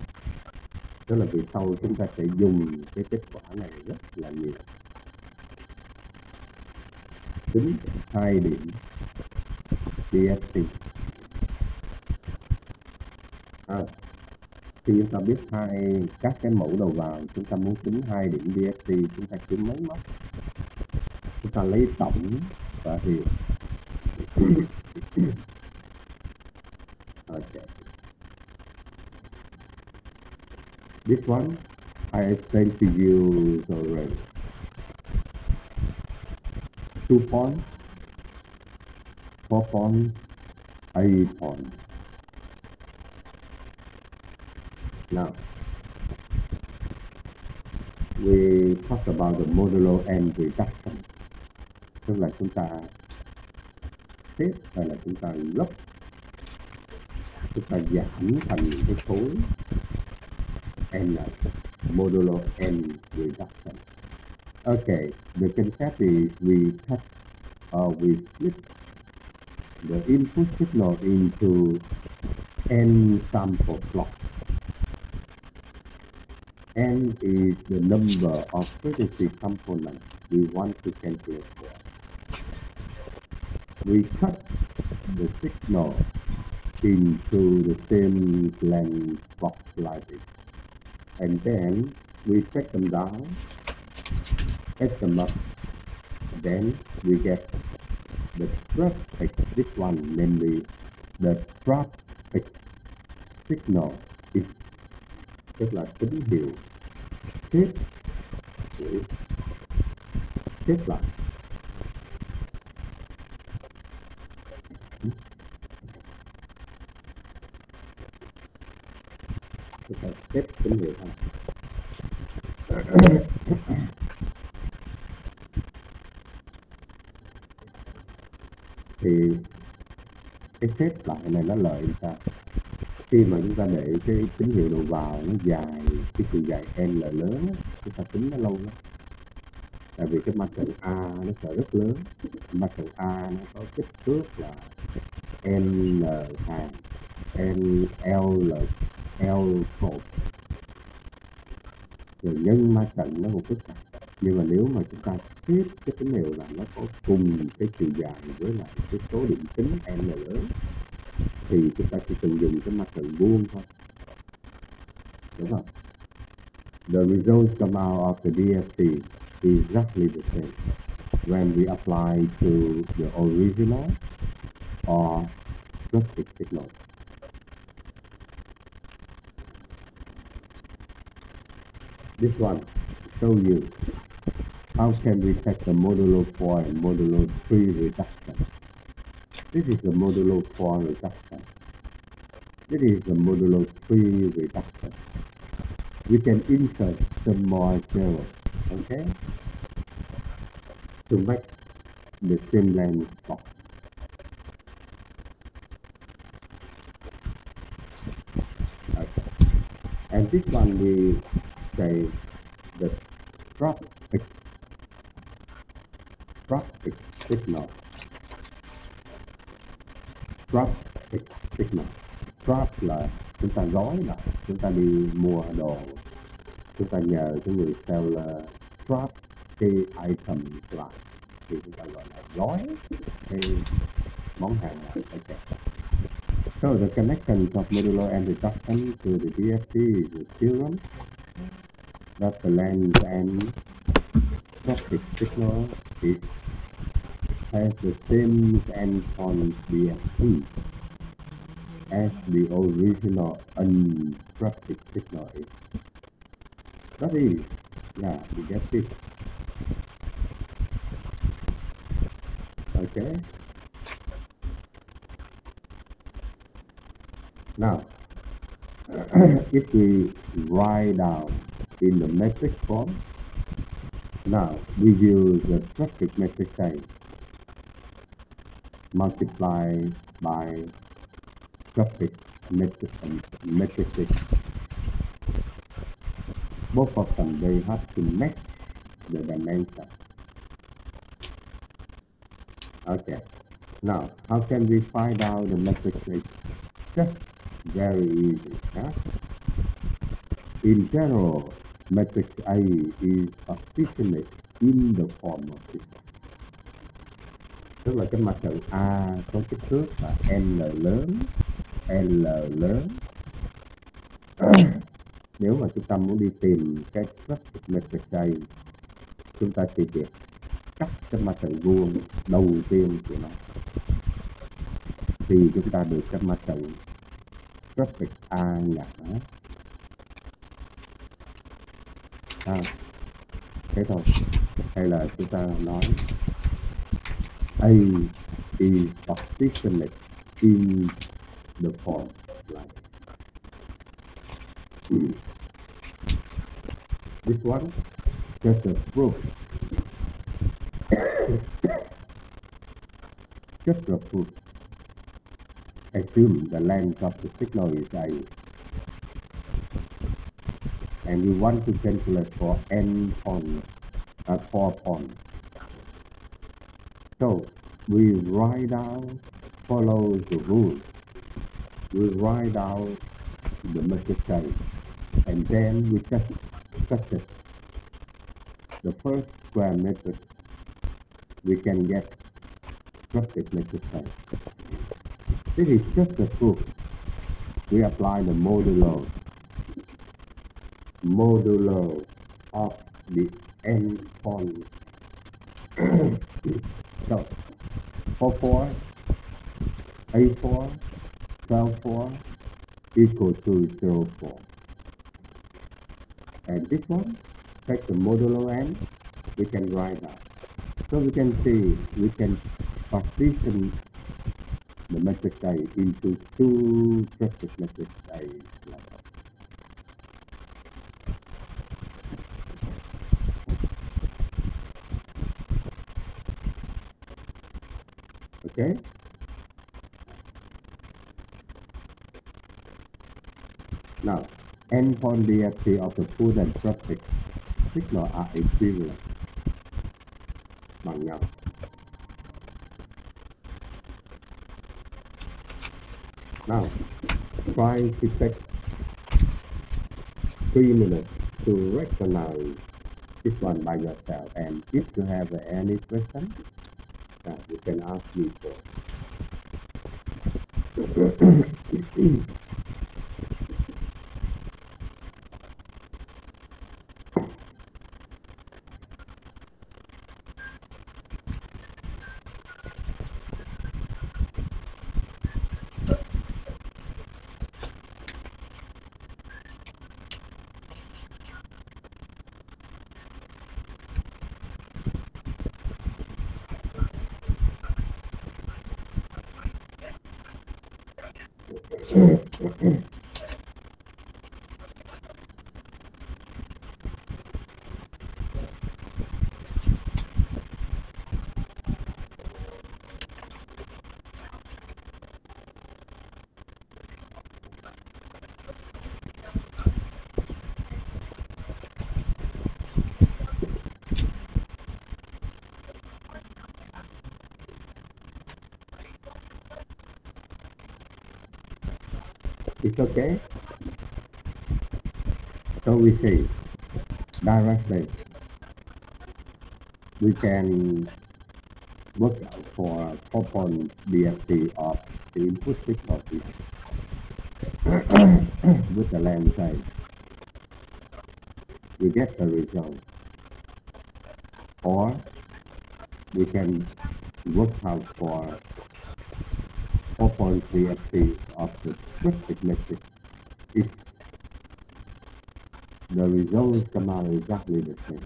Tức là về sau chúng ta sẽ dùng cái kết quả này rất là nhiều. Tính 2 điểm DFT. Khi chúng ta biết các cái mẫu đầu vào, chúng ta muốn tính 2 điểm DFT, chúng ta cứ máy móc. Chúng ta lấy tổng và hiệu. Okay. This one I explained to you already. 2 points, 4 points, 8 points. Now, we talk about the modulo n reduction. Tức là chúng ta xếp hay là chúng ta lấp, chúng ta giảm thành những cái khối n này, modulo n reduction. Okay, the concept is we cut or we split the input signal into n sample blocks. N is the number of frequency components we want to calculate for. We cut the signal into the same length box like this. And then we take them down, add them up, then we get the traffic, this one, namely the traffic signal is, tức là tín hiệu xếp để xếp lại. chúng ta xếp tín hiệu ha. Thì cái xếp lại này nó lợi làm sao? Khi mà chúng ta để cái tín hiệu đầu vào nó dài, cái chiều dài L lớn, chúng ta tính nó lâu lắm. Tại vì cái mặt trận A nó sẽ rất lớn, mặt trận A nó có kích thước là L hàng L1 rồi nhân ma trận nó một phức tạp. Nhưng mà nếu mà chúng ta xếp cái tín hiệu là nó có cùng cái chiều dài với lại cái số định tính N lớn thì chúng ta chỉ cần dùng cái mặt trận vuông thôi, đúng không? The result come out of the DFT is exactly the same when we apply to the original or traffic signal. This one show you how can we take the modulo 4 and modulo 3 reduction. This is the modulo 4 reduction. This is the modulo 3 reduction. We can insert some more zeros, okay, to make the same length box. Okay. And this one we say the traffic signal. Traffic signal. Trap là chúng ta gói lại, chúng ta đi mua đồ, chúng ta nhờ cái người seller trap cái item lại thì chúng ta gọi là gói cái món hàng này. Okay. So the connections of modulo and reduction to the DFT is the theorem that the length and traffic signal is has the same endpoint DFT as the original untraffic signal is. That is, yeah, you get it. Okay. Now, if we write down in the metric form, now we use the traffic metric change multiplied by traffic metric 6. Both of them, they have to match the dimension. Okay. Now, how can we find out the metric 6? Just very easy. Huh? In general, matrix A is partitioned in the form of this. Tức là cái mặt trận A có kích thước là L lớn. Nếu mà chúng ta muốn đi tìm cái traffic matrix A, chúng ta chỉ việc cắt cái mặt trận vuông đầu tiên của nó thì chúng ta được cái mặt trận traffic A nhỏ. Thế thôi. Hay là chúng ta nói A is partitioned in the form like this one, just a proof. Just a proof. Assume the length of the signal is A. And we want to calculate for n points, 4 points. So we write down, follow the rule. We write down the matrix A, and then we just cut it. The first square matrix, we can get traffic matrix A. This is just a proof. We apply the modulo of the endpoint. So, for A4, 12.4 equal to 0.4. And this one, take the modulo n, we can write that. So we can see, we can partition the matrix A into two traffic matrix A. Okay? Now, endpoint DFT of the food and traffic signal are equivalent. Bằng nhau. Now, try to take 3 minutes to recognize this one by yourself. And if you have any question, you can ask me first. It's okay. So we see directly we can work out for purple DFT of the input signal with the lens side. We get the result. Or we can work out for purple DFT of the traffic message. If the results come out exactly the same.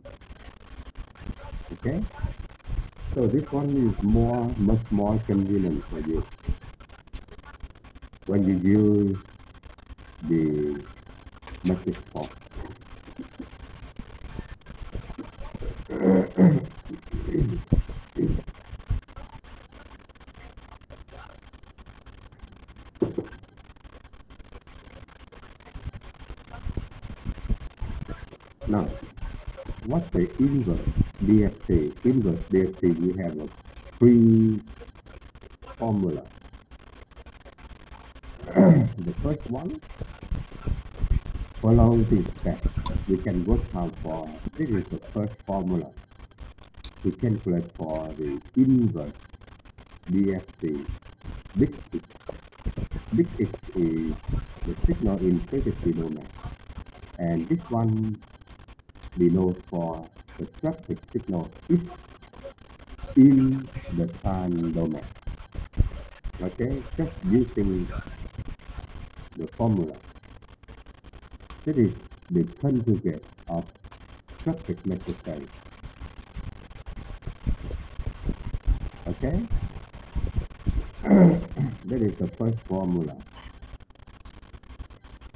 Okay? So this one is much more convenient for you when you use the message form. Now, what's the inverse DFT? Inverse DFT, we have a free formula. The first one, follow this step. We can work out for, this is the first formula to calculate for the inverse DFT. Big X is the signal in frequency domain. And this one denotes for the traffic signal is in the time domain. Okay, just using the formula. This is the conjugate of traffic necessary. Okay? That is the first formula.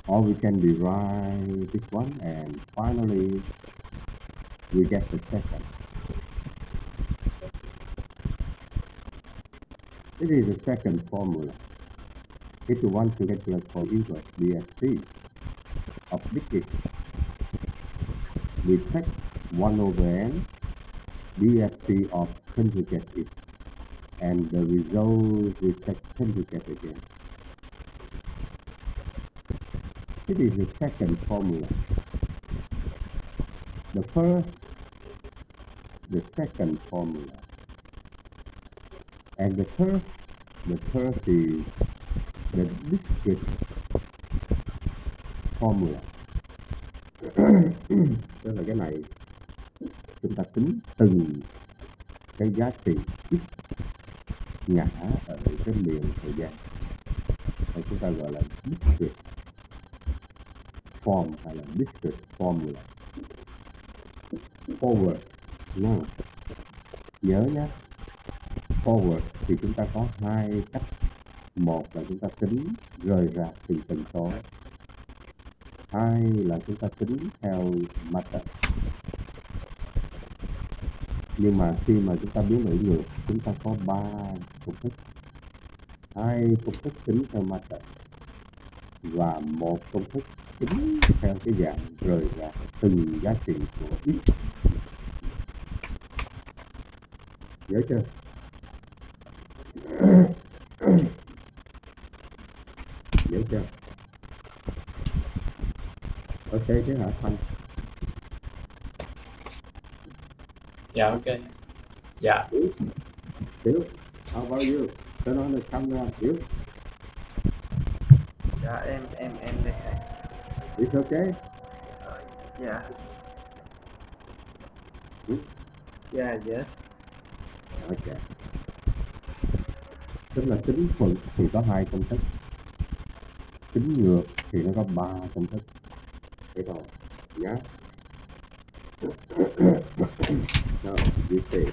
Or we can derive this one and finally we get the second. This is the second formula. If you want to calculate for inverse DFT of big X, we take 1 over n DFT of conjugate X, and the result we take conjugate again. This is the second formula. The first, the second formula. And the third is the discrete formula. Tức là cái này chúng ta tính từng cái giá trị x ngã ở cái miền thời gian. Và chúng ta gọi là discrete form hay là discrete formula. Forward. Nào, nhớ nhé. Forward thì chúng ta có hai cách. Một là chúng ta tính rời rạc từng tần số. Hai là chúng ta tính theo matter. Nhưng mà khi mà chúng ta biến đổi ngược, chúng ta có 3 công thức. 2 công thức tính theo matter và 1 công thức tính theo cái dạng rời rạc từng giá trị của x. Nhớ chưa? Nhớ chưa? Ok thế hả Thanh? Dạ ok. Dạ. Hiếu, how about you? Turn on the camera, Hiếu. Dạ em đây thầy. It's okay? Dạ. Ừ. Dạ yes. Ok. Tức là tính thuận thì có 2 công thức, tính ngược thì nó có 3 công thức. Thế thôi nhá. Now, you see,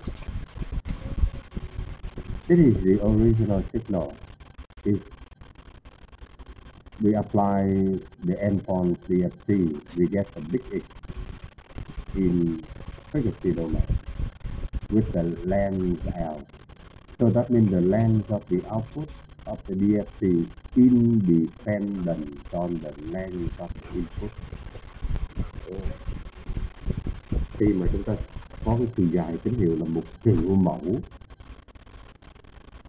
this is the original signal. If we apply the endpoint DFT, we get a big X in frequency domain with the length L. So that means the length of the output of the DFT independent on the length of the input. Khi mà chúng ta có cái chiều dài tín hiệu là 1 triệu mẫu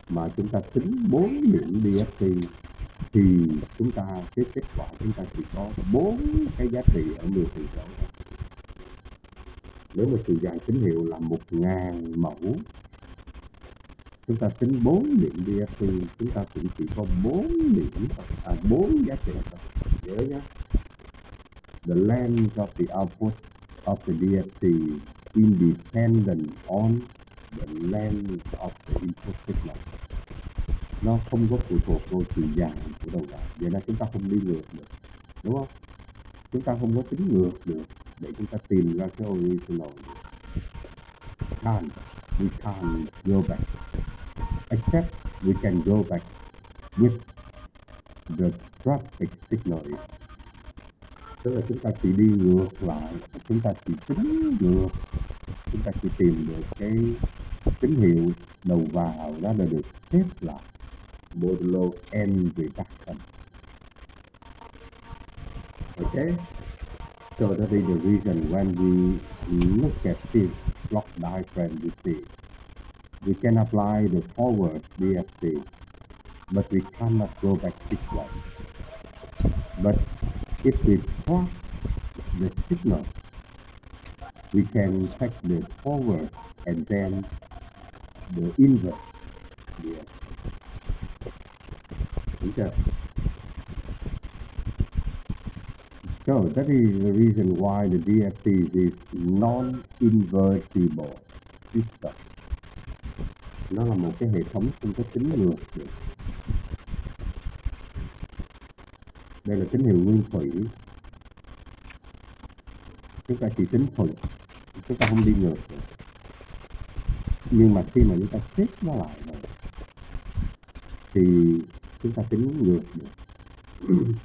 mà chúng ta tính 4 điểm DFT thì chúng ta cái kết quả chúng ta chỉ có 4 cái giá trị ở 10 phần số. Nếu mà chiều dài tín hiệu là 1000 mẫu, chúng ta tính 4 điểm DFT, chúng ta cũng chỉ có 4 điểm, 4 giá trị thôi. Nhớ nhé. The length of the output of the DFT independent on the length of the input signal. Nó không có phụ thuộc vào chiều dài của đầu đài. Vậy nên chúng ta không đi ngược được, đúng không? Chúng ta không có tính ngược được để chúng ta tìm ra cái original. We can't go back. Except we can go back with the traffic signal. Tức là chúng ta chỉ đi ngược lại, chúng ta chỉ tính ngược, chúng ta chỉ tìm được cái tín hiệu đầu vào đó là được xếp lại modulo n reduction. Okay, so that is the reason when we look at this block diagram, you see we can apply the forward DFT, but we cannot go back this way. But if we plot the signal, we can take the forward and then the inverse DFT. Okay. So that is the reason why the DFT is non-invertible system. Nó là một cái hệ thống không có tính ngược được. Đây là tín hiệu nguyên thủy. Chúng ta chỉ tính thuận, chúng ta không đi ngược được. Nhưng mà khi mà chúng ta xếp nó lại rồi thì chúng ta tính ngược được.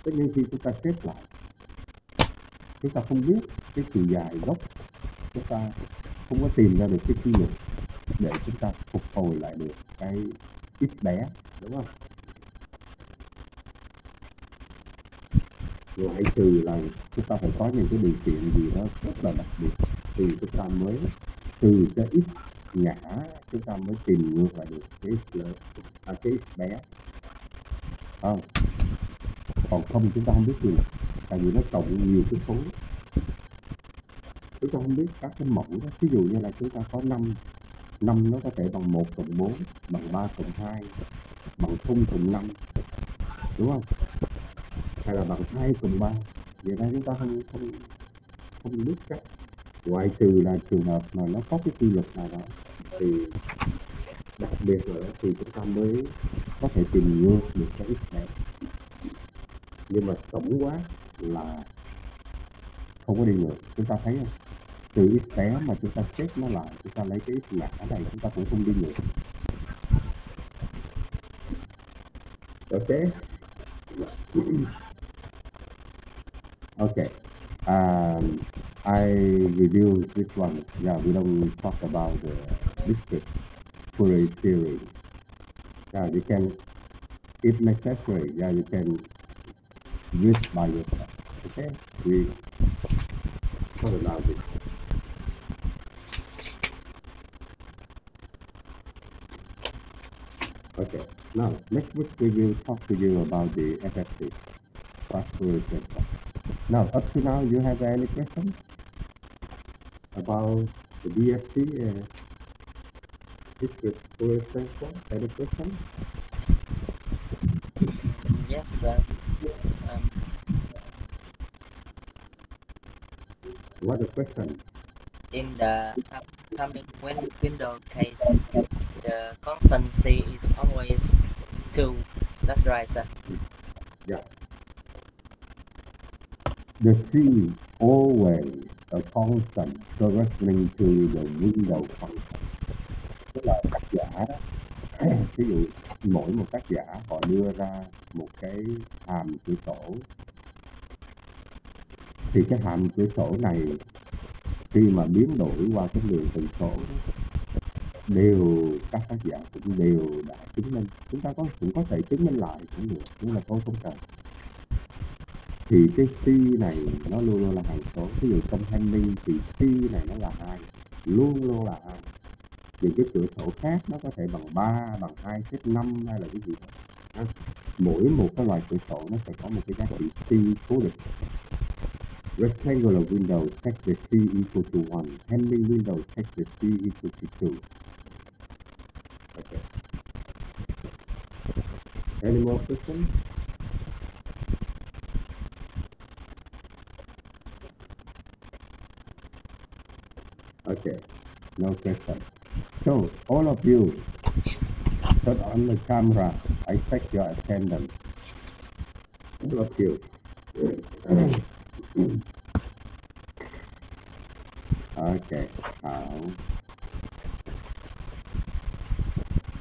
Tất nhiên khi chúng ta xếp lại, chúng ta không biết cái chiều dài gốc, chúng ta không có tìm ra được cái chi lực để chúng ta phục hồi lại được cái x bé, đúng không? Ngoại trừ là chúng ta phải có những cái điều kiện gì đó rất là đặc biệt thì chúng ta mới từ cái x ngã chúng ta mới tìm ngược lại được cái x lớn, cái x bé, không? Còn không chúng ta không biết gì, tại vì nó cộng nhiều cái số, chúng ta không biết các cái mẫu đó. Ví dụ như là chúng ta có 5 nó có thể bằng 1 cộng 4, bằng 3 cộng 2, bằng 0 cộng 5, đúng không? Hay là bằng 2 cộng 3. Vậy ra chúng ta không biết cách, ngoại trừ là trường hợp mà nó có cái quy luật nào đó thì đặc biệt là thì chúng ta mới có thể tìm ngược được cái x này. Nhưng mà tổng quát là không có đi ngược. Chúng ta thấy không? Từ x bé mà chúng ta xếp nó lại, chúng ta lấy cái x ngã này, chúng ta cũng không đi ngược. Ok. Ok. I reduce this one. Yeah, we don't talk about the district Fourier series. Yeah, you can, if necessary, yeah, you can read by yourself. Okay, we talk about it. Okay, now next week we will talk to you about the FFT, fast Fourier transform. Now, up to now, you have any questions about the DFT district Fourier transform? Any questions? Yes, sir. Um, What a question? in the upcoming window case, the constancy is always 2. That's right, sir. Yeah. The C always a constant corresponding to the window function. Tức là tác giả đó, ví dụ mỗi một tác giả họ đưa ra một cái hàm cửa sổ, thì cái hàm cửa sổ này khi mà biến đổi qua cái đường tần số đều các tác giả cũng đều đã chứng minh. Chúng ta cũng có thể chứng minh lại cũng được, nhưng là tôi không cần. Thì cái C này nó luôn luôn là hằng số. Ví dụ trong Hamming thì C này nó là 2, luôn luôn là 2. Những cái cửa sổ khác nó có thể bằng 3, bằng 2/5 hay là cái gì đó. Mỗi một cái loại cửa sổ nó sẽ có một cái giá trị C cố định. Rectangular window take the C equal to 1. Hamming window take the C equal to 2. Okay. Any more questions? Okay, no question. So, all of you, turn on the camera. I check your attendance. All of you. Okay, Thảo,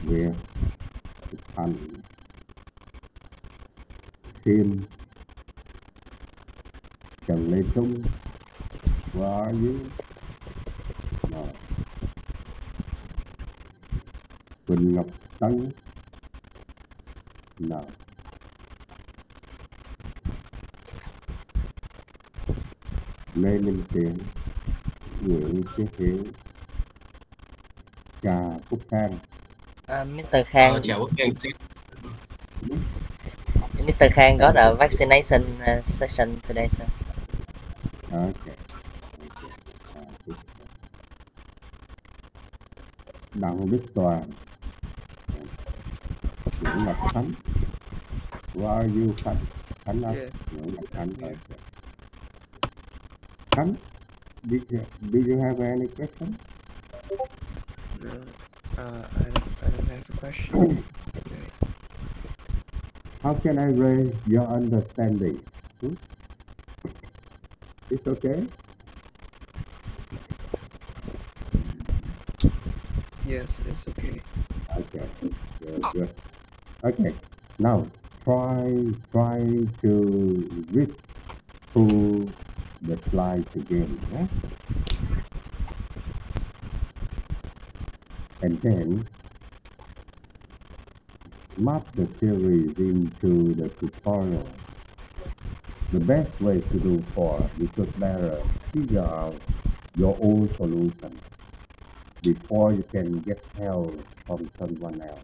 Việt, Thành, Kim, Trần Lê Trung, where are you? No. Quỳnh Ngọc Tân, no. Lê Minh Tiến, Nguyễn Chiết Hiếu, Trà Phúc Khang. Mr. Khang, Chào Quốc Khang xin. Mr. Khang got a vaccination session today, sir. Okay. Đặng Đức Toàn, Nguyễn Ngọc Khánh, where are you, Khánh? Khánh đó, Nguyễn Ngọc Khánh. Okay. Khánh, do you have any question? No, I don't have a question. Okay. How can I raise your understanding? It's okay? Yes, it's okay. Okay, good. Okay, now try to read through the slides again, yeah? And then map the series into the tutorial. The best way to do for you could better figure out your own solution before you can get help from someone else.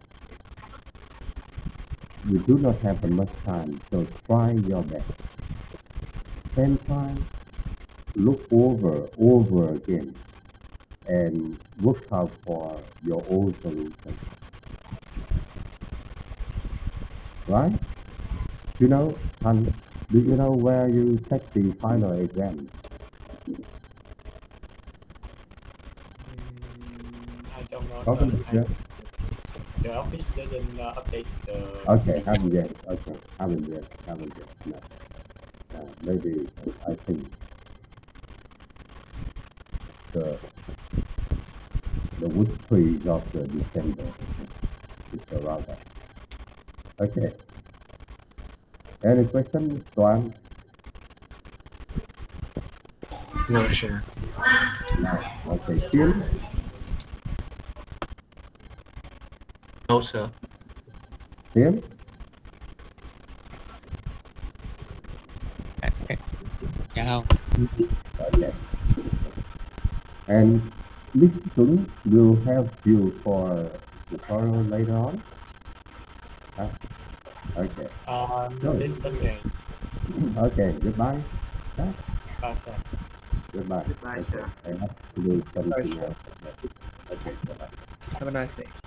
You do not have much time, so try your best. Spend time, look over again, and work out for your own solution. Right? You know, and do you know where you take the final exam? I don't know. Có cái Sir. lịch chưa? The office doesn't update the. Okay, haven't yet. Okay, haven't yet. No. Maybe I think the week 3 of the December is around that. Okay. Any questions, Toàn? No sir. No. Okay. Tim? No sir. Tim? Dạ không. Okay. And Mr. Tuấn will help you for tutorial later on. Okay. No, this Saturday. Okay. Goodbye. Bye sir. Goodbye. Goodbye, sir. I have to do something sir. else. Okay. Bye-bye. Have a nice day.